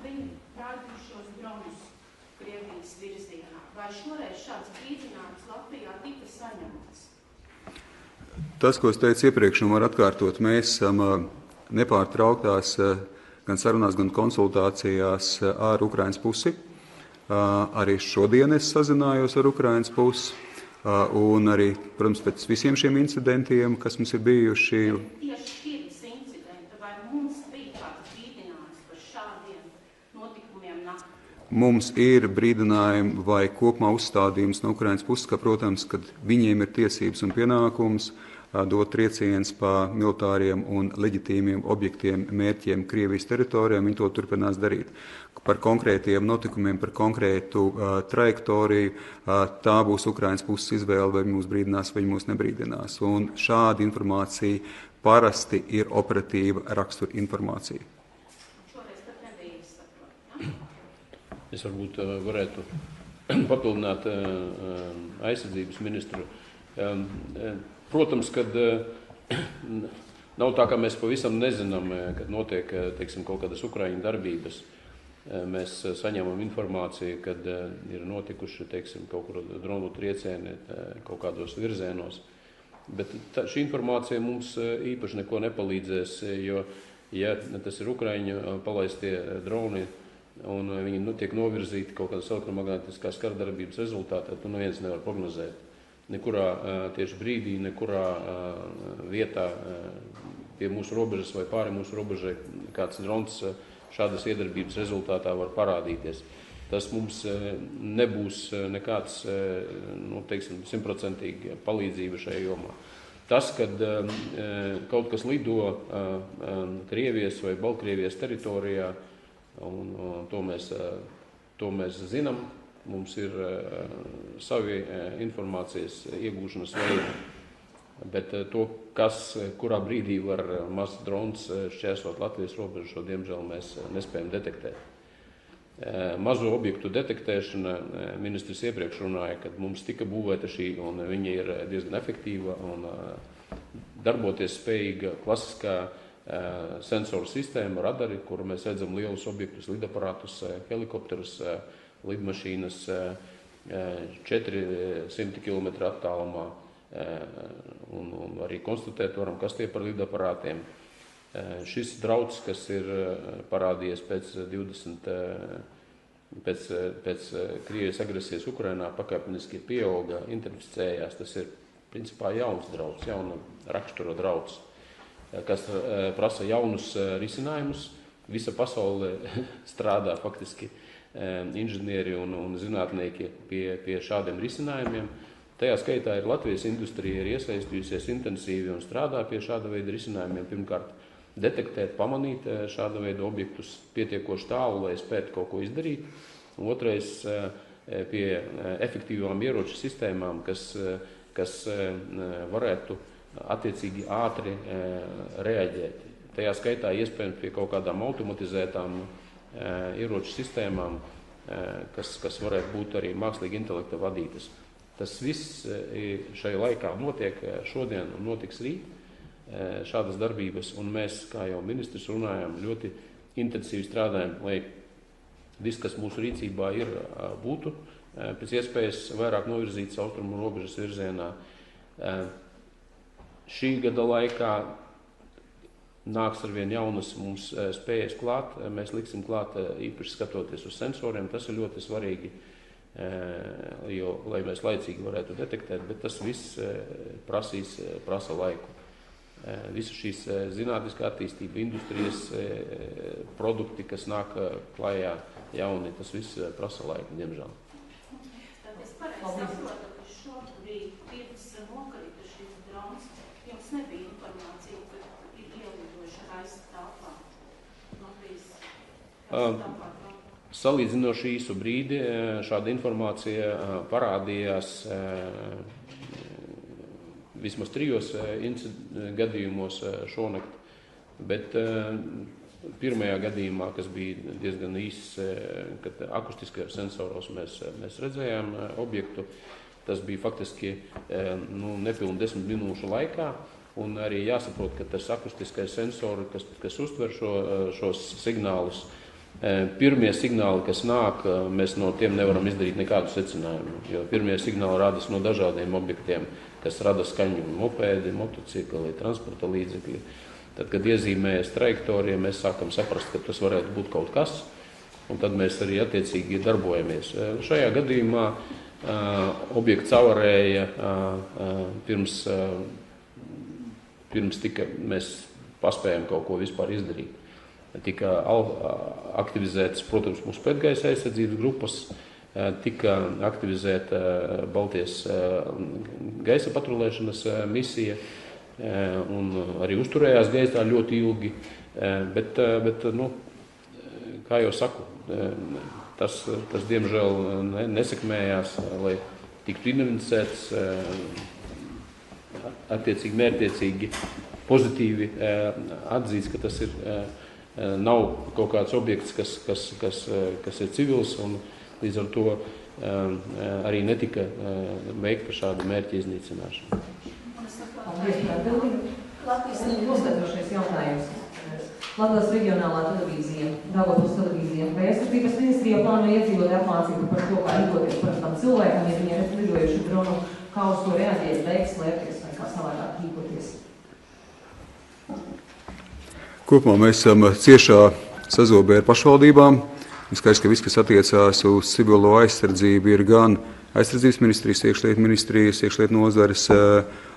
viņi raidīs šos dronus Krievijas virzienā. Vai šoreiz šāds brīdinājums Latvijā tika saņemts? Tas, ko es teicu iepriekš, un var atkārtot, mēs esam nepārtrauktās gan sarunās, gan konsultācijās ar Ukrainas pusi. Arī šodien es sazinājos ar Ukrainas pusi. Un arī, protams, pēc visiem šiem incidentiem, kas mums ir bijuši. Tieši pirms incidenta, vai mums bija kāds brīdinājums par šādiem notikumiem naktī? Mums ir brīdinājumi vai kopumā uzstādījums no Ukrainas puses, ka, protams, kad viņiem ir tiesības un pienākums dot triecienus pa militāriem un leģitīmiem objektiem, mērķiem Krievijas teritorijām, viņi to turpinās darīt. Par konkrētiem notikumiem, par konkrētu trajektoriju, tā būs Ukrainas puses izvēle, vai viņi mūs brīdinās, vai viņi mūs nebrīdinās. Un šāda informācija parasti ir operatīva rakstura informācija. Es varbūt varētu papildināt aizsardzības ministru. Protams, kad nav tā, ka mēs pavisam nezinām, kad notiek, teiksim, kaut kādas Ukraiņu darbības. Mēs saņemam informāciju, kad ir notikuši, teiksim, kaut kur dronu triecieni kaut kādos virzienos. Bet šī informācija mums īpaši neko nepalīdzēs, jo, ja tas ir Ukraiņu palaistie droni, un viņi tiek novirzīti kaut kādas elektromagnētiskās karadarbības rezultātā, to neviens nevar prognozēt. Nekurā tieši brīdī, nekurā vietā pie mūsu robežas vai pāri mūsu robežai kāds drons šādas iedarbības rezultātā var parādīties. Tas mums nebūs nekāds, teiksim, 100% palīdzība šajā jomā. Tas, kad kaut kas lido Krievijas vai Baltkrievijas teritorijā, un to mēs zinām, mums ir savi informācijas iegūšanas veidi. Bet to, kurā brīdī var mazs drons šķērsot Latvijas robežu, šo diemžēl mēs nespējam detektēt. Mazo objektu detektēšana, ministrs iepriekš runāja, kad mums tika būvēta šī, un viņa ir diezgan efektīva un darboties spējīga klasiskā sensoru sistēma, radari, kur mēs redzam lielus objektus, lidaparātus, helikopterus, lidmašīnas 400 km attālumā, un arī konstatēt varam, kas tie par lidaparātiem. Šis drauds, kas ir parādījies pēc Krievijas agresijas Ukrainā, pakāpeniski pieauga, intensificējās. Tas ir principā jauns drauds, jauna rakstura drauds, kas prasa jaunus risinājumus. Visa pasaule strādā faktiski inženieri un zinātnieki pie šādiem risinājumiem. Tajā skaitā ir Latvijas industrija ir iesaistījusies intensīvi un strādā pie šāda veida risinājumiem. Pirmkārt, detektēt, pamanīt šāda veida objektus pietiekoši tālu, lai spētu kaut ko izdarīt. Otrais, pie efektīvām ieroču sistēmām, kas varētu attiecīgi ātri reaģēt. Tajā skaitā iespējams pie kaut kādām automatizētām ieroču sistēmām, kas varētu būt arī mākslīgi intelekta vadītas. Tas viss šajā laikā notiek šodien un notiks rīt. Šādas darbības, un mēs, kā jau ministrs runājam, ļoti intensīvi strādājam, lai viss, kas mūsu rīcībā ir, būtu pēc iespējas vairāk novirzīts austrumu robežas virzienā. Šī gada laikā nāks arvien jaunas mums spējas klāt, mēs liksim klāt īpaši skatoties uz sensoriem, tas ir ļoti svarīgi, jo, lai mēs laicīgi varētu detektēt, bet tas viss prasa laiku. Visu šīs zinātniskā attīstība, industrijas produkti, kas nāk klājā jauni, tas viss prasa laiku, diemžēl. Tad es pareizi saprotu, ka šobrīd pirms nokrita šis drons, jums nebija informācija, ka ir ielidojuši gaisa telpā. Salīdzinoši īsu brīdi šāda informācija parādījās vismaz 3 gadījumos šonakt, bet pirmajā gadījumā, kas bija diezgan īss, kad akustiskajos sensoros mēs redzējām objektu, tas bija faktiski nepilni 10 minūšu laikā, un arī jāsaprot, ka tas akustiskais sensori, kas uztver šos signālus, pirmie signāli, kas nāk, mēs no tiem nevaram izdarīt nekādu secinājumu, jo pirmie signāli rādas no dažādiem objektiem, kas rada skaņu mopēdi, motocikli, transporta līdzekļi. Tad, kad iezīmējas trajektorija, mēs sākam saprast, ka tas varētu būt kaut kas, un tad mēs arī attiecīgi darbojamies. Šajā gadījumā objekts avarēja pirms mēs paspējam kaut ko vispār izdarīt. Tika aktivizētas, protams, mūsu pretgaisa aizsardzības grupas, tika aktivizēta Baltijas gaisa patrulēšanas misija un arī uzturējās gaisā ļoti ilgi, bet kā jau saku, tas diemžēl nesekmējās, lai tiktu identificēts attiecīgi mērķtiecīgi pozitīvi atzīts, ka tas ir nav kaut kāds objekts, kas ir civils, un līdz ar to arī netika veikta šāda mērķa iznīcināšana. Latvijas noslēdzošais jautājums. Latvijas reģionālā televīzija, Daugavpils televīzija, vai aizsardzības ministrija plāno iedzīvot apmācību par to, kā rīkoties parastam cilvēkam, ja viņi ir lidojuši dronu, kā uz to reaģēt, veikt, slēpties vai kā savādāk rīkoties? Kopumā mēs esam ciešā sazobē ar pašvaldībām. Skaidrs, ka viss, kas attiecās uz civilo aizsardzību, ir gan aizsardzības ministrijas, iekšlietu ministrijas, iekšlietu nozares,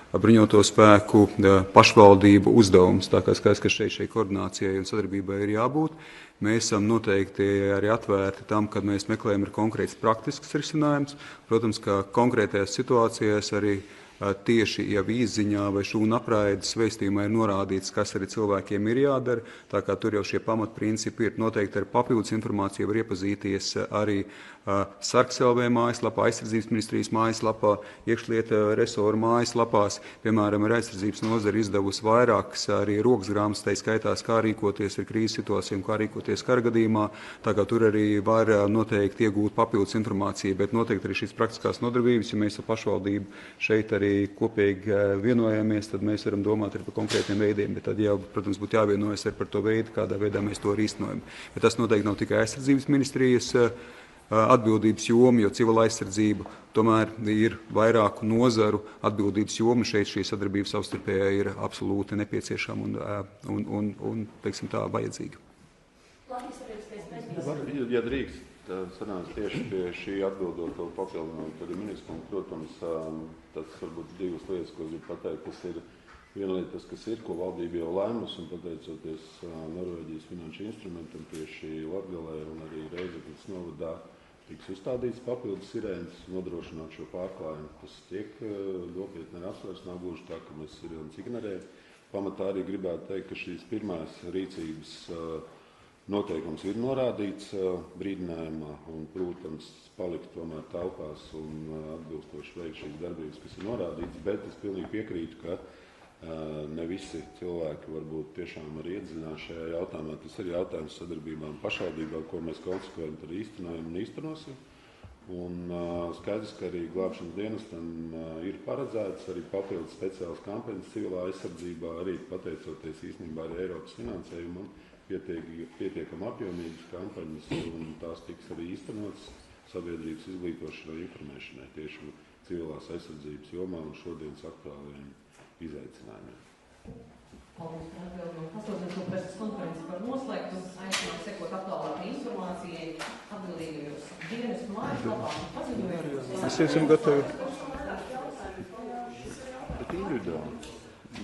bruņoto spēku, pašvaldību uzdevums. Tā kā skaidrs, ka šeit koordinācijai un sadarbībai ir jābūt. Mēs esam noteikti arī atvērti tam, kad mēs meklējam ir konkrēts praktisks risinājums. Protams, ka konkrētajās situācijās arī tieši jau izziņā vai šūnu apraides vēstījumā ir norādīts, kas arī cilvēkiem ir jādara. Tā kā tur jau šie pamatprincipi ir noteikti ar papildus informāciju var iepazīties arī Sarks LV mājaslapā, aizsardzības ministrijas mājaslapā, iekšlieta resoru mājaslapās. Piemēram, ir aizsardzības nozara izdevusi vairākas arī rokas grāmatas, tai skaitās, kā rīkoties ar krīzes situācijām, kā rīkoties kara gadījumā. Tā kā tur arī var noteikti iegūt papildus informāciju, bet noteikti arī šīs praktiskās nodarbības, ja mēs ar pašvaldību šeit arī kopīgi vienojamies, tad mēs varam domāt arī par konkrētiem veidiem, bet tad jau, protams, būtu jāvienojas arī par to veidu, kādā veidā mēs to arī īstenojam. Bet tas noteikti nav tikai aizsardzības ministrijas atbildības joma, jo civila aizsardzība tomēr ir vairāku nozaru atbildības joma. Šeit šī sadarbība savstarpējā ir absolūti nepieciešama un teiksim tā, vajadzīga. Ja drīkst sanāks tieši pie šī atbildot to papildināt arī ministram, protams, tas varbūt divas lietas, ko gribu pateikt, kas ir viena lieta, kas ir, ko valdība jau lēmus, un pateicoties Norvēģijas finanšu instrumentam tieši Latgalē un arī Reizeknas novadā tiks uzstādīts papildus sirēnas, nodrošināt šo pārklājumu. Tas tiek nopietni apsvērts, nav gluži tā, ka mēs sirēnas ignorējam. Pamatā arī gribētu teikt, ka šīs pirmās rīcības noteikums ir norādīts brīdinājumā un, protams, palikt tomēr telpās un atbilstoši veikt šīs darbības, kas ir norādīts, bet es pilnīgi piekrītu, ka ne visi cilvēki varbūt tiešām arī iedziļinās šajā jautājumā. Tas ir jautājums sadarbībām pašvaldībām, ko mēs konsekventi arī īstenojam un īstenosim. Un skaidrs, ka arī glābšanas dienestam ir paredzēts arī papildus speciāls kampaņas civilā aizsardzībā, arī pateicoties īstenībā arī Eiropas finansējumam, pietiekam apjomīgas kampaņas, un tās tiks arī īstenotas sabiedrības izglītošanai, informēšanai tieši civilās aizsardzības jomā un šodienas aktuālajiem izaicinājumiem. Paldies par atbildi. Pasaules to preses konferenci par noslēgtu. Aicināt sekot aktuālākai informācijai atbildīgajos dienestu mājaslapās un paziņojumos. Mēs esam gatavi. Bet individuāli.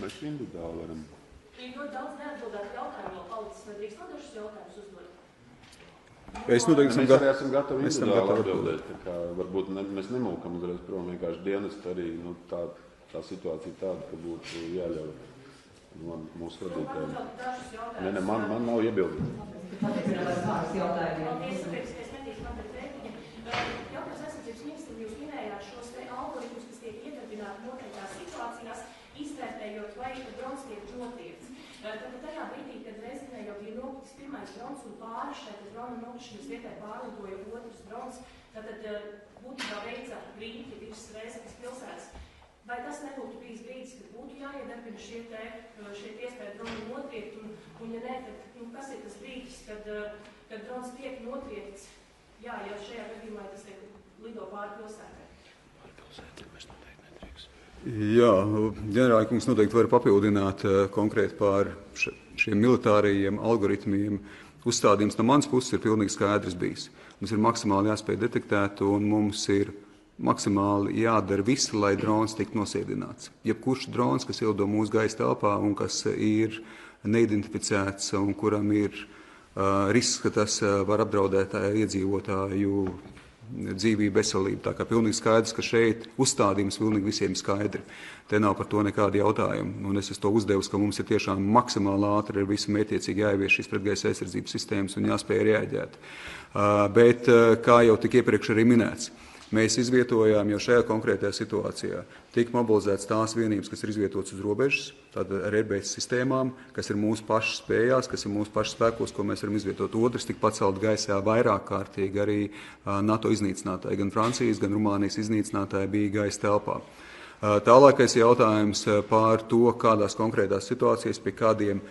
Mēs individuāli varam. Ir ļoti daudz neatbildētu jautājumu vēl palicis. Vai drīkst dažus jautājumus uzdot? Mēs noteikti esam gatavi individuāli atbildēt. Tā kā varbūt mēs nemūkam uzreiz prom, vienkārši dienestu arī tā situācija tāda, ka būtu jāļauj mūsu vadītājiem. Man nav iebildi. Paldies, es medīšu man te teikt. Jautājums aizsardzības ministram, jūs minējāt šos te algoritmus, kas tiek iedarbināti noteiktās situācijās, izvērtējot, vai drons tiek notriekts. Tātad tajā brīdī, kad Reizinē jau bija nokritis pirmais drons un pāri šai drona nokrišanas vietai pārlidoja otrs drons, tātad būtībā veica brīdi virs Reizinas pilsētas. Vai tas nebūtu bijis brīdis, kad būtu jāiedarbina šie iespēja droni notriekt, un ja nē, tad kas ir tas brīdis, kad drons tiek notriekts, ja šajā gadījumā tas lido pāri pilsētai? Pāri pilsētai mēs noteikti nedrīkst. Jā, ģenerālkungs noteikti var papildināt konkrēti par šiem militārajiem algoritmiem. Uzstādījums no manas puses ir pilnīgi skaidrs bijis. Mums ir maksimāli jāspēj detektēt, un mums ir maksimāli jādara viss, lai drons tiktu nosēdināts. Jebkurš drons, kas ielido mūsu gaisa telpā un kas ir neidentificēts un kuram ir risks, ka tas var apdraudēt iedzīvotāju dzīvību, veselību. Tā kā pilnīgi skaidrs, ka šeit uzstādījums pilnīgi visiem skaidri. Te nav par to nekādi jautājumi. Un es to uzdevusi, ka mums ir tiešām maksimāli ātri ar visu mētiecīgi jāievieš šīs pretgaisa aizsardzības sistēmas un jāspēj rēģēt. Bet, kā jau tik iepriekš arī minēts, mēs izvietojām jau šajā konkrētajā situācijā. Tika mobilizētas tās vienības, kas ir izvietotas uz robežas, tātad ar airbase sistēmām, kas ir mūsu pašu spējās, kas ir mūsu pašu spēkos, ko mēs varam izvietot. Otrs tika pacelt gaisā vairāk kārtīgi arī NATO iznīcinātāji. Gan Francijas, gan Rumānijas iznīcinātāji bija gaisa telpā. Tālākais jautājums par to, kādās konkrētās situācijas, pie kādiem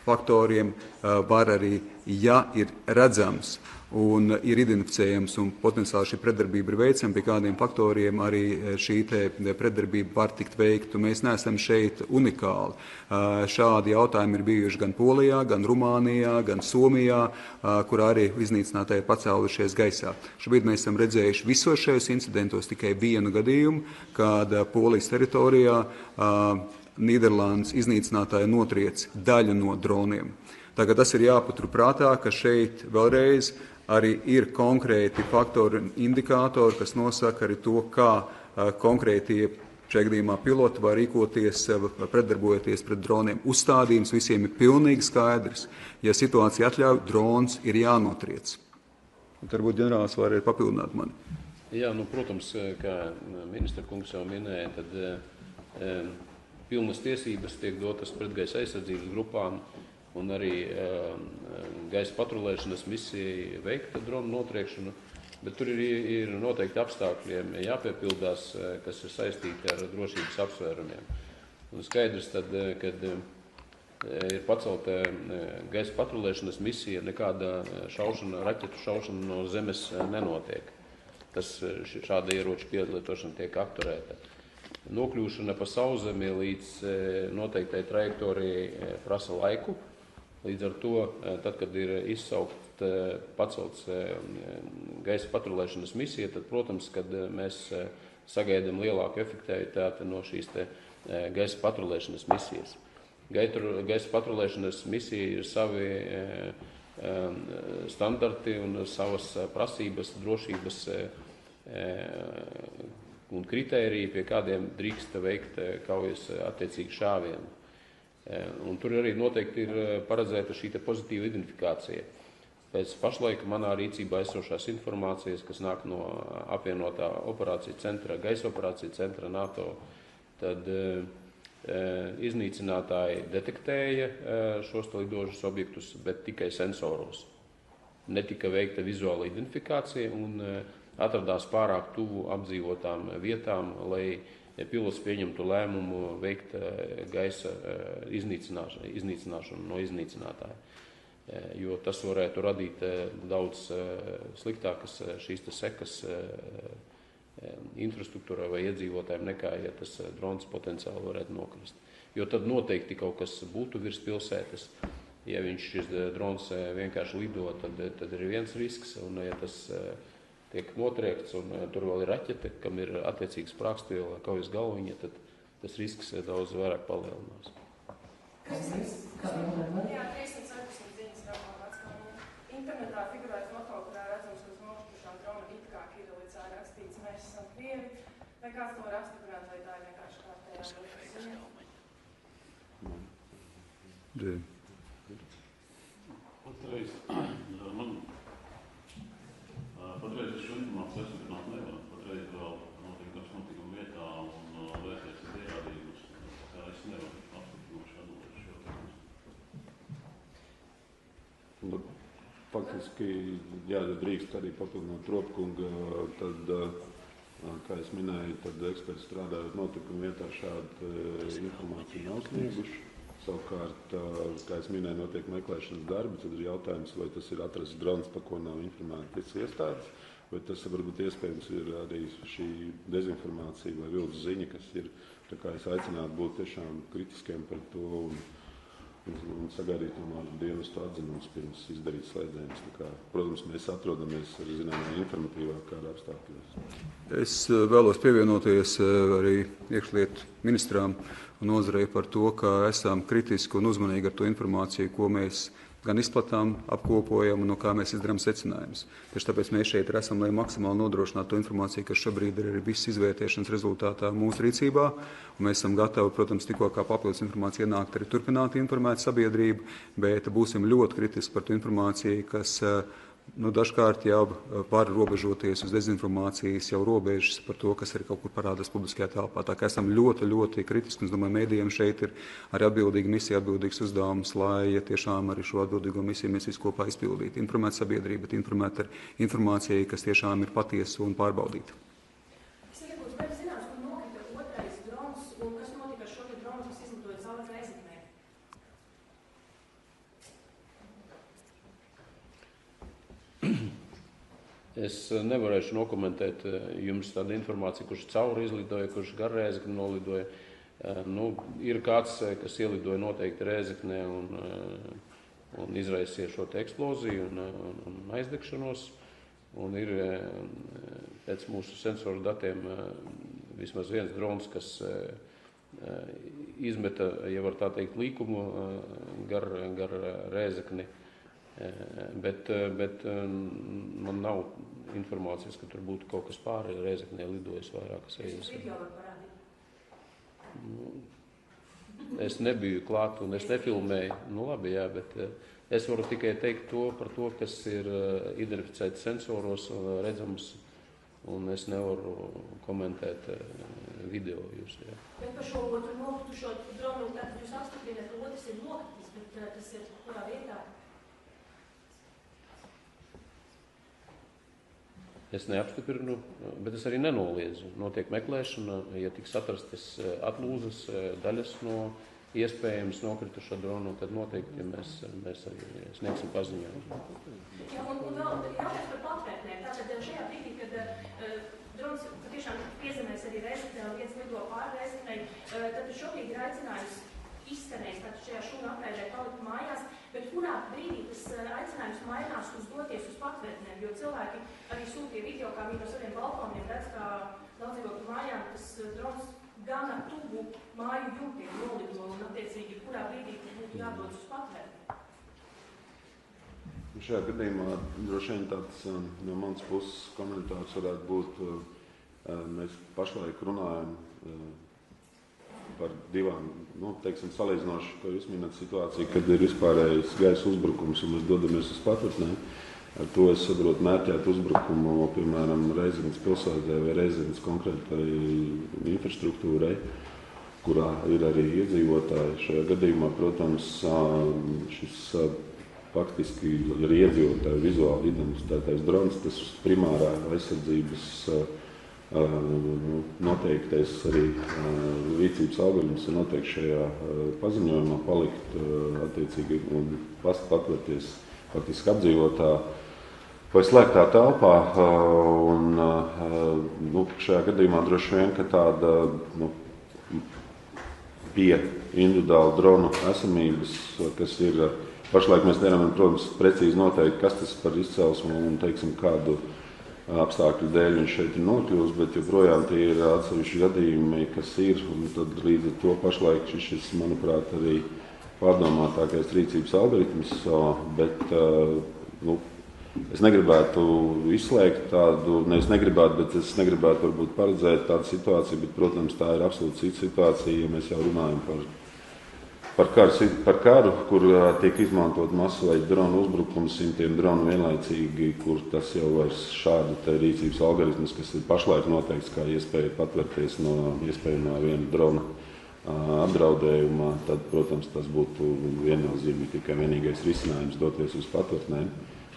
faktoriem var arī, ja ir redzams un ir identificējams un potenciāli šī pretdarbība ir veicama, pie kādiem faktoriem arī šī pretdarbība var tikt veikta. Mēs neesam šeit unikāli. Šādi jautājumi ir bijuši gan Polijā, gan Rumānijā, gan Somijā, kur arī iznīcinātāji pacēlušies gaisā. Šobrīd mēs esam redzējuši visos šajos incidentos tikai vienu gadījumu, kad Polijas teritorijā Nīderlandes iznīcinātāji notriec daļu no droniem. Tagad tas ir jāpatur prātā, ka šeit vēlreiz arī ir konkrēti faktori un indikātori, kas nosaka arī to, kā konkrētie šajā gadījumā piloti var rīkoties, vai pretdarbojoties pret droniem. Uzstādījums visiem ir pilnīgi skaidrs. Ja situācija atļauj, drons ir jānotriec. Un varbūt ģenerālis var arī papildināt mani. Jā, protams, kā ministra kungs jau minēja, tad pilnas tiesības tiek dotas pretgaisa aizsardzības grupām un arī gaisa patrulēšanas misijai veikt dronu notriekšanu. Bet tur ir noteikti apstākļiem jāpiepildās, kas ir saistīti ar drošības apsvērumiem. Un skaidrs, tad, kad ir pacelta gaisa patrulēšanas misija, nekāda raķetu šaušana no zemes nenotiek. Šāda ieroča pielietošana tiek apturēta. Nokļūšana pa sauszemi līdz noteiktai trajektorijai prasa laiku. Līdz ar to, tad, kad ir pacelts gaisa patrulēšanas misija, tad, protams, kad mēs sagaidām lielāku efektivitāti no šīs gaisa patrulēšanas misijas. Gaisa patrulēšanas misija ir savi standarti un savas prasības, drošības un kritēriji, pie kādiem drīkst veikt kaujas attiecīgi šāvienu. Un tur arī noteikti ir paredzēta šī pozitīva identifikācija. Pēc pašlaika manā rīcībā esošās informācijas, kas nāk no apvienotā operācija centra, gaisa operācija centra NATO, tad iznīcinātāji detektēja šos lidošos objektus, bet tikai sensoros. Netika veikta vizuāla identifikācija un atradās pārāk tuvu apdzīvotām vietām, lai pilots pieņemtu lēmumu veikt gaisa iznīcināšanu no iznīcinātāja. Jo tas varētu radīt daudz sliktākas šīs sekas infrastruktūrai vai iedzīvotājiem nekā, ja tas drons potenciāli varētu nokrist. Jo tad noteikti kaut kas būtu virs pilsētas. Ja šis drons vienkārši lido, tad ir viens risks, un ja tas tiek notriekts, un tur vēl ir raķete, kam ir attiecīgs sprākstviela, kaujas galviņa, tad tas risks daudz vairāk palielinās. Jā, 317 ziņas Vācijā. Internetā figurēja foto, kurā redzams, ka uz nošķiršām drona it kā kirilicā rakstīts "Mēs esam krievi", vai kāds to var apstiprināt, vai tā ir vienkārši kārtējā ziņa? Patreiz šo informāciju apstiprināt nevar. Patreiz vēl notikuma vietā un vērtēs pierādījumus. Tā es nevaru apstiprināt šo atbildēšu. Faktiski, jā, drīkst arī papildināt Ropkunga, tad, kā es minēju, tad eksperti strādājot notikuma vietā šādu informāciju nav snieguši. Savukārt, kā es minēju, notiek meklēšanas darbi, tad ir jautājums, vai tas ir atrasts drons, par ko nav informētas iestādes, vai tas varbūt iespējams ir arī šī dezinformācija vai viltus ziņa, kas ir, tā kā es aicinātu būt tiešām kritiskiem par to un sagaidīt tomēr dienestu atzinumus pirms izdarīt slēdzienus. Protams, mēs atrodamies ar zināmā informatīvā kāda apstākļos. Es vēlos pievienoties arī iekšlietu ministrām un nozarei par to, ka esam kritiski un uzmanīgi ar to informāciju, ko mēs gan izplatām, apkopojam un no kā mēs izdarām secinājumus. Tieši tāpēc mēs šeit esam, lai maksimāli nodrošinātu to informāciju, kas šobrīd ir arī viss izvērtēšanas rezultātā mūsu rīcībā. Un mēs esam gatavi, protams, tikko kā papildus informācija ienākt, arī turpināt informēt sabiedrību, bet būsim ļoti kritiski par to informāciju, kas dažkārt jau var robežoties uz dezinformācijas jau robežas par to, kas arī kaut kur parādās publiskajā telpā. Tā kā esam ļoti, ļoti kritiski, un es domāju, mēdījiem šeit ir arī atbildīga misija, atbildīgs uzdevums, lai tiešām arī šo atbildīgo misiju mēs visi kopā izpildītu. Informēt sabiedrību, bet informēt ar informāciju, kas tiešām ir patiesa un pārbaudīta. Es nevarēšu nokomentēt jums tādu informāciju, kurš cauri izlidoja, kurš gar Rēzekni nolidoja. Ir kāds, kas ielidoja noteikti Rēzeknē un izraisīja šo eksploziju un aizdegšanos. Un ir pēc mūsu sensoru datiem vismaz viens drons, kas izmeta, ja var tā teikt, līkumu gar Rēzekni. Bet man nav informācijas, ka tur būtu kaut kas pāri Rēzeknē lidojas vairākas reizes. es nebiju klāt un es nefilmēju. Nu labi, jā, bet es varu tikai teikt to par to, kas ir identificēts sensoros redzams, un es nevaru komentēt video jūs. Jā. Bet par šo otru nokritušo dronu, tātad jūs apstiprināt, ka otrs ir nokritis, bet tas ir kurā vietā? Es neapstiprinu, bet es arī nenoliedzu. Notiek meklēšana, ja tiks atrastas atlūzas daļas no iespējams nokritušā dronu, tad noteikti mēs arī sniegsim paziņojumu. Jā, un vēl jautājums par patvērtnēm. Tātad šajā brīdī, kad drons patiešām piezemēs arī Reizeknē un viens lido pāri Reizeknei, tad šobrīd ir aicinājums izskanējis, tātad šajā šūnu apraidē palikt mājās, bet kurā brīdī tas aicinājums mainās uz doties uz patvērtnēm, jo cilvēki arī sūtīja video, kā viņi no saviem balkoniem redz, kā daudzdzīvokļu mājām tas drons gana tuvu māju jumtiem nolido un attiecīgi, kurā brīdī būtu jādodas uz patvērtnēm. Šajā gadījumā droši vien tāds no manas puses komentārs varētu būt, mēs pašlaik runājam par divām, teiksim, salīdzinoši, ko jūs minat situāciju, kad ir vispārējais gaisa uzbrukums un mēs dodamies uz patvērtnēm. Ar to es saprotu mērķēt uzbrukumu, piemēram, Reizeknes pilsētē vai Reizeknes konkrētai infrastruktūrai, kurā ir arī iedzīvotāji. Šajā gadījumā, protams, šis faktiski ir iedzīvotāju vizuāli identificētais drons, tas primārā aizsardzības noteiktais arī rīcības algoritms ir noteikti šajā paziņojumā palikt attiecīgi un patvērties faktiski apdzīvotā vai slēgtā telpā. Šajā gadījumā droši vien, ka tāda pie individuāla dronu esamības, kas ir pašlaik mēs nevaram, protams, precīzi noteikt, kas tas par izcelsmu un, teiksim, kādu apstākļu dēļ viņš šeit ir nokļūst, bet joprojām tie ir atsevišķi gadījumi, kas ir, un tad līdz ar to pašlaik šis, manuprāt, arī pārdomātākais rīcības algoritms, bet es negribētu izslēgt tādu, es negribētu varbūt paredzēt tādu situāciju, bet, protams, tā ir absolūti cita situācija, ja mēs jau runājam par karu, kur tiek izmantot masveida dronu uzbrukums, simtiem dronu vienlaicīgi, kur tas jau vairs šāda te rīcības algoritms, kas ir pašlaik noteikts kā iespēja patvērties no iespējamā viena drona apdraudējumā, tad, protams, tas būtu viennozīmīgi tikai vienīgais risinājums doties uz patvērtnēm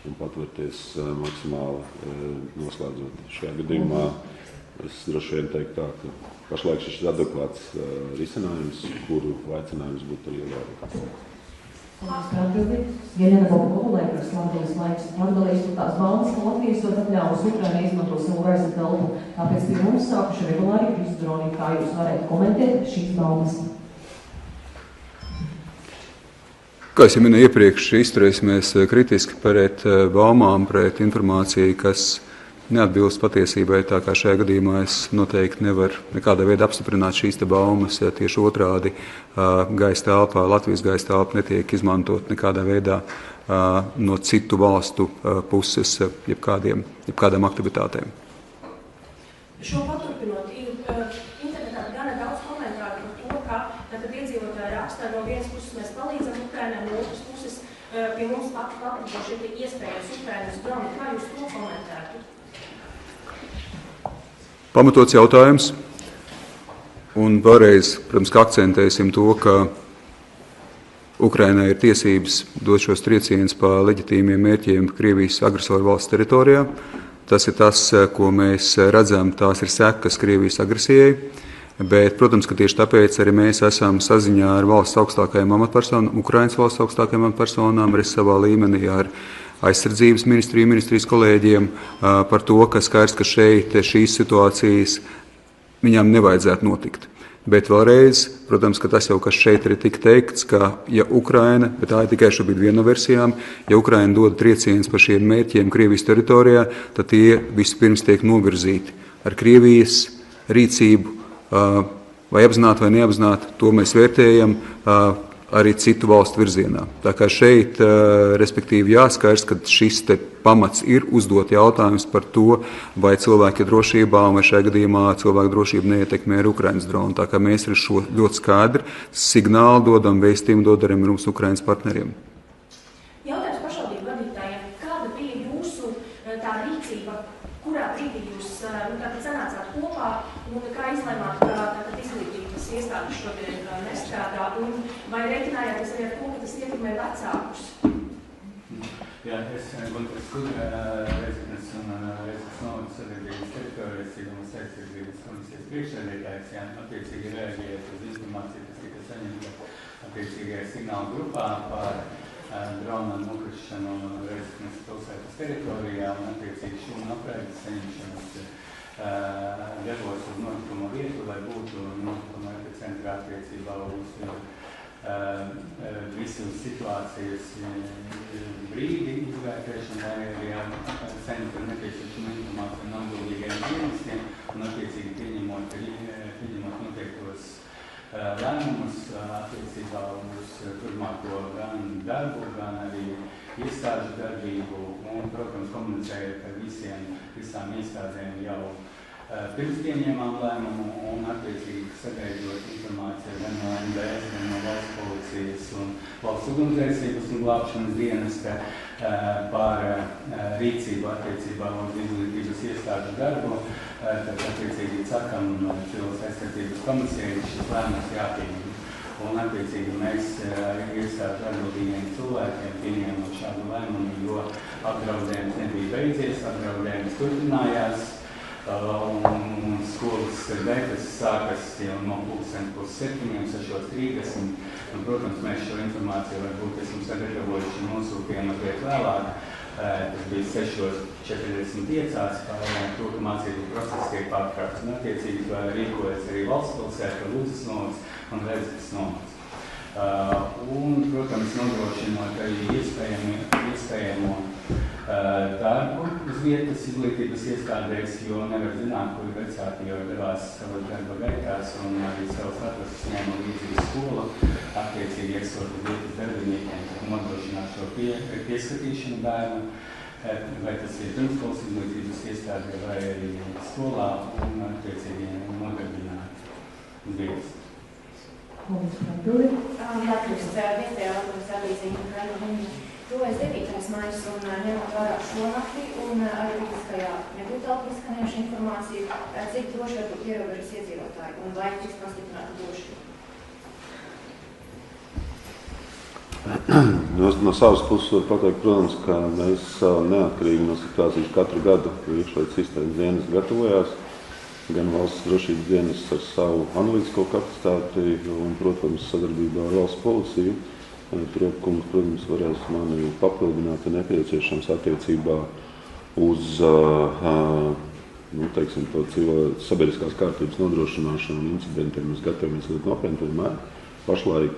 un patvērties maksimāli noslēdzot. Šajā gadījumā es droši vien teiktu tā, ka pašlaik šis ir adekvāts risinājums, kuru aicinājums būtu arī ievērot. Jelena Bobulēkas Latvijas laiks atbalīst tās baumas, ka Latvijas to atļaus Ukraina izmanto savu gaisa telpu. Tāpēc pie mums sākuši regulāri kristu droni. Kā jūs varētu komentēt šīs baumas? Kā es jau minēju iepriekš, izturēsimies kritiski pret baumām, pret informāciju, kas neatbilst patiesībai, tā kā šajā gadījumā es noteikti nevaru nekādā veidā apstiprināt šīs te baumas. Tieši otrādi, gaisa telpā, Latvijas gaisa telpa netiek izmantot nekādā veidā no citu valstu puses jebkādām aktivitātēm. Šo paturpinot, internetā gana daudz komentāru par to, ka tad iedzīvotāji rakstā no vienas puses mēs palīdzam Ukrainai, no otras puses pie mums papriko šie iespējams Ukrainas droni. Kā jūs to komentētu? Pamatots jautājums, un vēlreiz, protams, ka akcentēsim to, ka Ukrainai ir tiesības dot šos triecienus pa leģitīmiem mērķiem Krievijas agresoru valsts teritorijā. Tas ir tas, ko mēs redzam, tās ir sekas Krievijas agresijai, bet, protams, ka tieši tāpēc arī mēs esam saziņā ar valsts augstākajām amatpersonām, Ukrainas valsts augstākajām amatpersonām, arī savā līmenī ar aizsardzības ministrijas kolēģiem par to, ka skaidrs, ka šeit šīs situācijas viņām nevajadzētu notikt. Bet vēlreiz, protams, ka tas jau, kas šeit ir tik teikts, ka ja Ukraina, bet tā ir tikai šobrīd viena no versijām, ja Ukraina dod triecienus par šiem mērķiem Krievijas teritorijā, tad tie vispirms tiek novirzīti ar Krievijas rīcību, vai apzināti vai neapzināti, to mēs vērtējam. arī citu valstu virzienā. Tā kā šeit, respektīvi, jāskaidrs, ka šis te pamats ir uzdot jautājums par to, vai cilvēki ir drošībā, vai šajā gadījumā cilvēku drošību neietekmē ar Ukrainas dronu. Tā kā mēs ar šo ļoti skaidru signālu dodam, vēstījumu dodam mūsu Ukrainas partneriem. Jautājums pašvaldību vadītājiem. Kāda bija jūsu tā rīcība, kurā brīdī jūs sanācāt kopā un kā izlēmāt, ka izglītības iestādes šodien nestrādā un vai reiķinājāties arī ar to, ka tas ietekmē vecākus? Jā, es Gunārs Skudra, Reizeknes un Reizeknes novadas sabiedrības teritorijas civilās aizsardzības komisijas priekšsēdētājs, attiecīgi reaģējot uz informāciju, kas tika saņemta attiecīgajā signāla grupā par drona nokrišanu Reizeknes pilsētas teritorijā un attiecīgi šūnu apraides saņemšanas devos uz notikuma vietu, lai būtu notikuma epicentrā attiecībā uz visu situācijas brīdi izvērtēšanu, lai arī saņemtu nepieciešamo informāciju no atbildīgajiem dienestiem un attiecīgi pieņemot noteiktos lēmumus attiecībā uz turpmāko gan darbu, gan arī iestāžu darbību un, protams, komunicējot ar visām iestādēm jau pirms pieņēmām lēmumu un attiecīgi sagaidot informāciju gan no MBS, gan no valsts policijas un valsts ugunsdzēsības un glābšanas dienesta par rīcību attiecībā uz izglītības iestāžu darbu. Tad attiecīgi sakam civilās aizsardzības komisijai šis lēmums jāpieņem. Un attiecīgi mēs iestāžu atbildīgiem cilvēkiem pieņēmām šādu lēmumu, jo apdraudējums nebija beidzies, apdraudējums turpinājās. Un skolas beigtas sākas jau no 7:30, 6:30. Protams, mēs šo informāciju varbūt esam sagatavojuši un nosūtījām mazliet vēlāk. Tas bija 6:45, to, ka mācību process tiek pārtraukts. Un attiecīgi rīkojas arī valsts pilsēta, Lūdzes novads un Reizeknes novads. Un, protams, nodrošinot arī iespējamo darbu uz vietas izglītības iestādēs, jo nevar zināt, kuri vecāki jau devās savas darba gaitās un arī savas atlases ņēma līdzi skola, attiecīgi esot uz vietas darbiniekiem, tad nodrošināt šo pieskatīšanu bērnu, vai tas ir pirmskolas izglītības iestādē vai arī skolā un attiecīgi nodarbināt uz vietas. Latvijas vietējā Latvijas avīzija Ukraina tuvojas 9. maijs un ņemot vērā šonakti un arī publiskajā nebūtu telpu izskanējuši informāciju, cik droši var būt ierobežas iedzīvotāji un vai tiks pastiprināta drošība? No savas puses var pateikt, protams, ka mēs neatkarīgi no situācijas katru gadu iekšlietu sistēmas dienas gatavojās. Gan valsts drošības dienas ar savu analītisko kapacitāti un, protams, sadarbībā ar valsts policiju. Trokums, protams, varēs mani papildināt nepieciešams attiecībā uz teiksim, to sabiedriskās kārtības nodrošināšanu un incidentiem. Mēs gatavamies ļoti nopietni tomēr. Pašlaik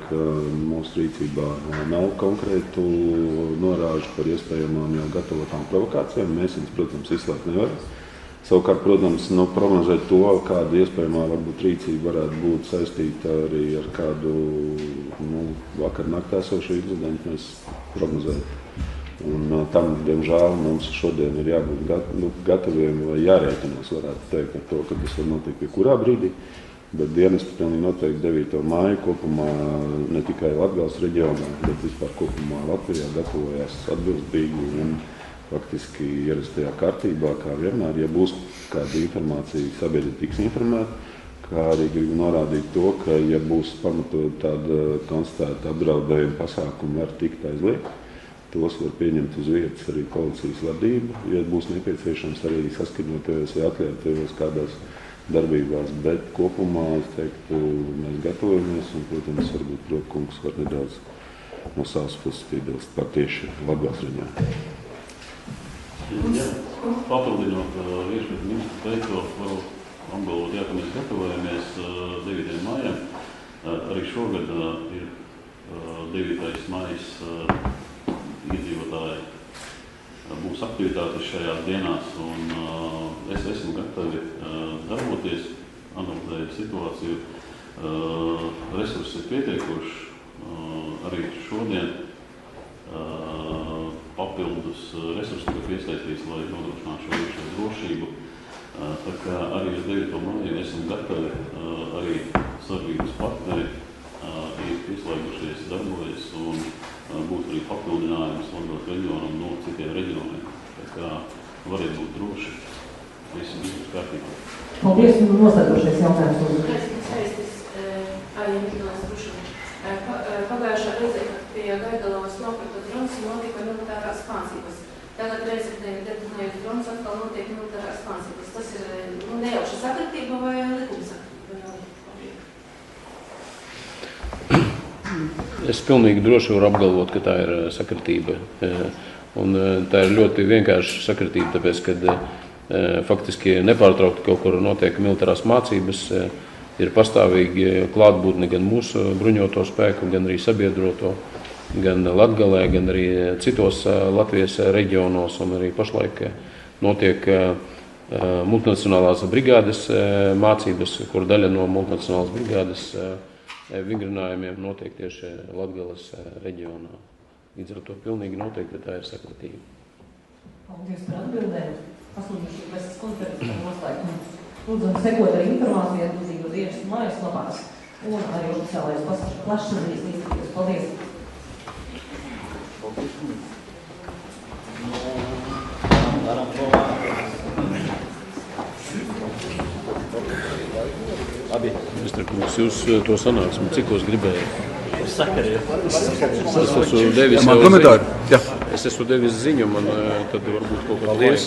mūsu rīcībā nav konkrētu norāžu par iespējamām jau gatavotām provokācijām. Mēs viņas, protams, izslēgt nevaram. Savukārt, protams, prognozēt to, kāda iespējamā varbūt rīcība varētu būt saistīta arī ar kādu vakar naktī esošu incidentu, mēs prognozējam. Un tam, diemžēl, mums šodien ir jābūt gataviem vai jārēķinās, varētu teikt, ar to, ka tas var notikt pie kurā brīdī. Bet dienesti pilnīgi noteikti 9. māju kopumā ne tikai Latgales reģionā, bet vispār kopumā Latvijā gatavojās atbilstīgi un faktiski ierastajā kārtībā, kā vienmēr, ja būs kāda informācija, sabiedrība tiks informēta, kā arī gribu norādīt to, ka, ja būs pamatot tāda konstatēta apdraudējuma pasākuma, var tikt aizliegt. Tos var pieņemt uz vietas arī policijas vadība, ja būs nepieciešams arī saskaņotajos vai atļautajos kādās darbībās, bet kopumā, es teiktu, mēs gatavojamies un, protams, varbūt Protkungs var nedaudz no savas puses piebilst par tieši Latgales reģionu. Ja, papildinot iekšlietu ministru teikto, varu apgalvot, ka mēs gatavojamies 9. maijam. Arī šogad ir 9. maijs iedzīvotāji būs aktivitātes šajās dienās, un es esmu gatavi darboties, analizēt situāciju. Resursi ir pietiekoši, arī šodien papildus resursi tika piesaistīts, lai nodrošinātu šo iekšējo drošību. Tā kā arī uz 9. māju esam gatavi, arī sadarbības partneri ir pieslēgušies, darbojas un būtu arī papildinājums Latgales reģionam no citiem reģioniem. Tā kā variet būt droši, visi būs kārtībā. Paldies, un noslēdzošais jautājums. Pagājušā reizē, kad pie Gaigalavas nopirkta drons, notika militārās mācības. Tagad reizē detonējot drons, atkal notiek militārās mācības. Tas ir nejauša sakritība vai likuma sakritība? Es pilnīgi droši varu apgalvot, ka tā ir sakritība. Un tā ir ļoti vienkārša sakritība, tāpēc, kad faktiski nepārtraukti kaut kur notiek militārās mācības, ir pastāvīgi klātbūtne gan mūsu bruņoto spēku, gan arī sabiedroto, gan Latgalē, gan arī citos Latvijas reģionos, un arī pašlaik notiek multinacionālās brigādes mācības, kur daļa no multinacionālās brigādes vingrinājumiem notiek tieši Latgales reģionā. Līdz ar to pilnīgi noteikti tā ir sakritība. Paldies par atbildēm. Pasludināšu preses konferenci par noslēgumu. Lūdzu, sekot arī informācijai atbildīgo dienestu mājaslapās un arī oficiālais plašsaziņas līdzekļos. Paldies! Ministra kungs, jūs to sanāksmi, cikos gribējāt? Es esmu devis ziņu, man tad varbūt kaut kāds laiks.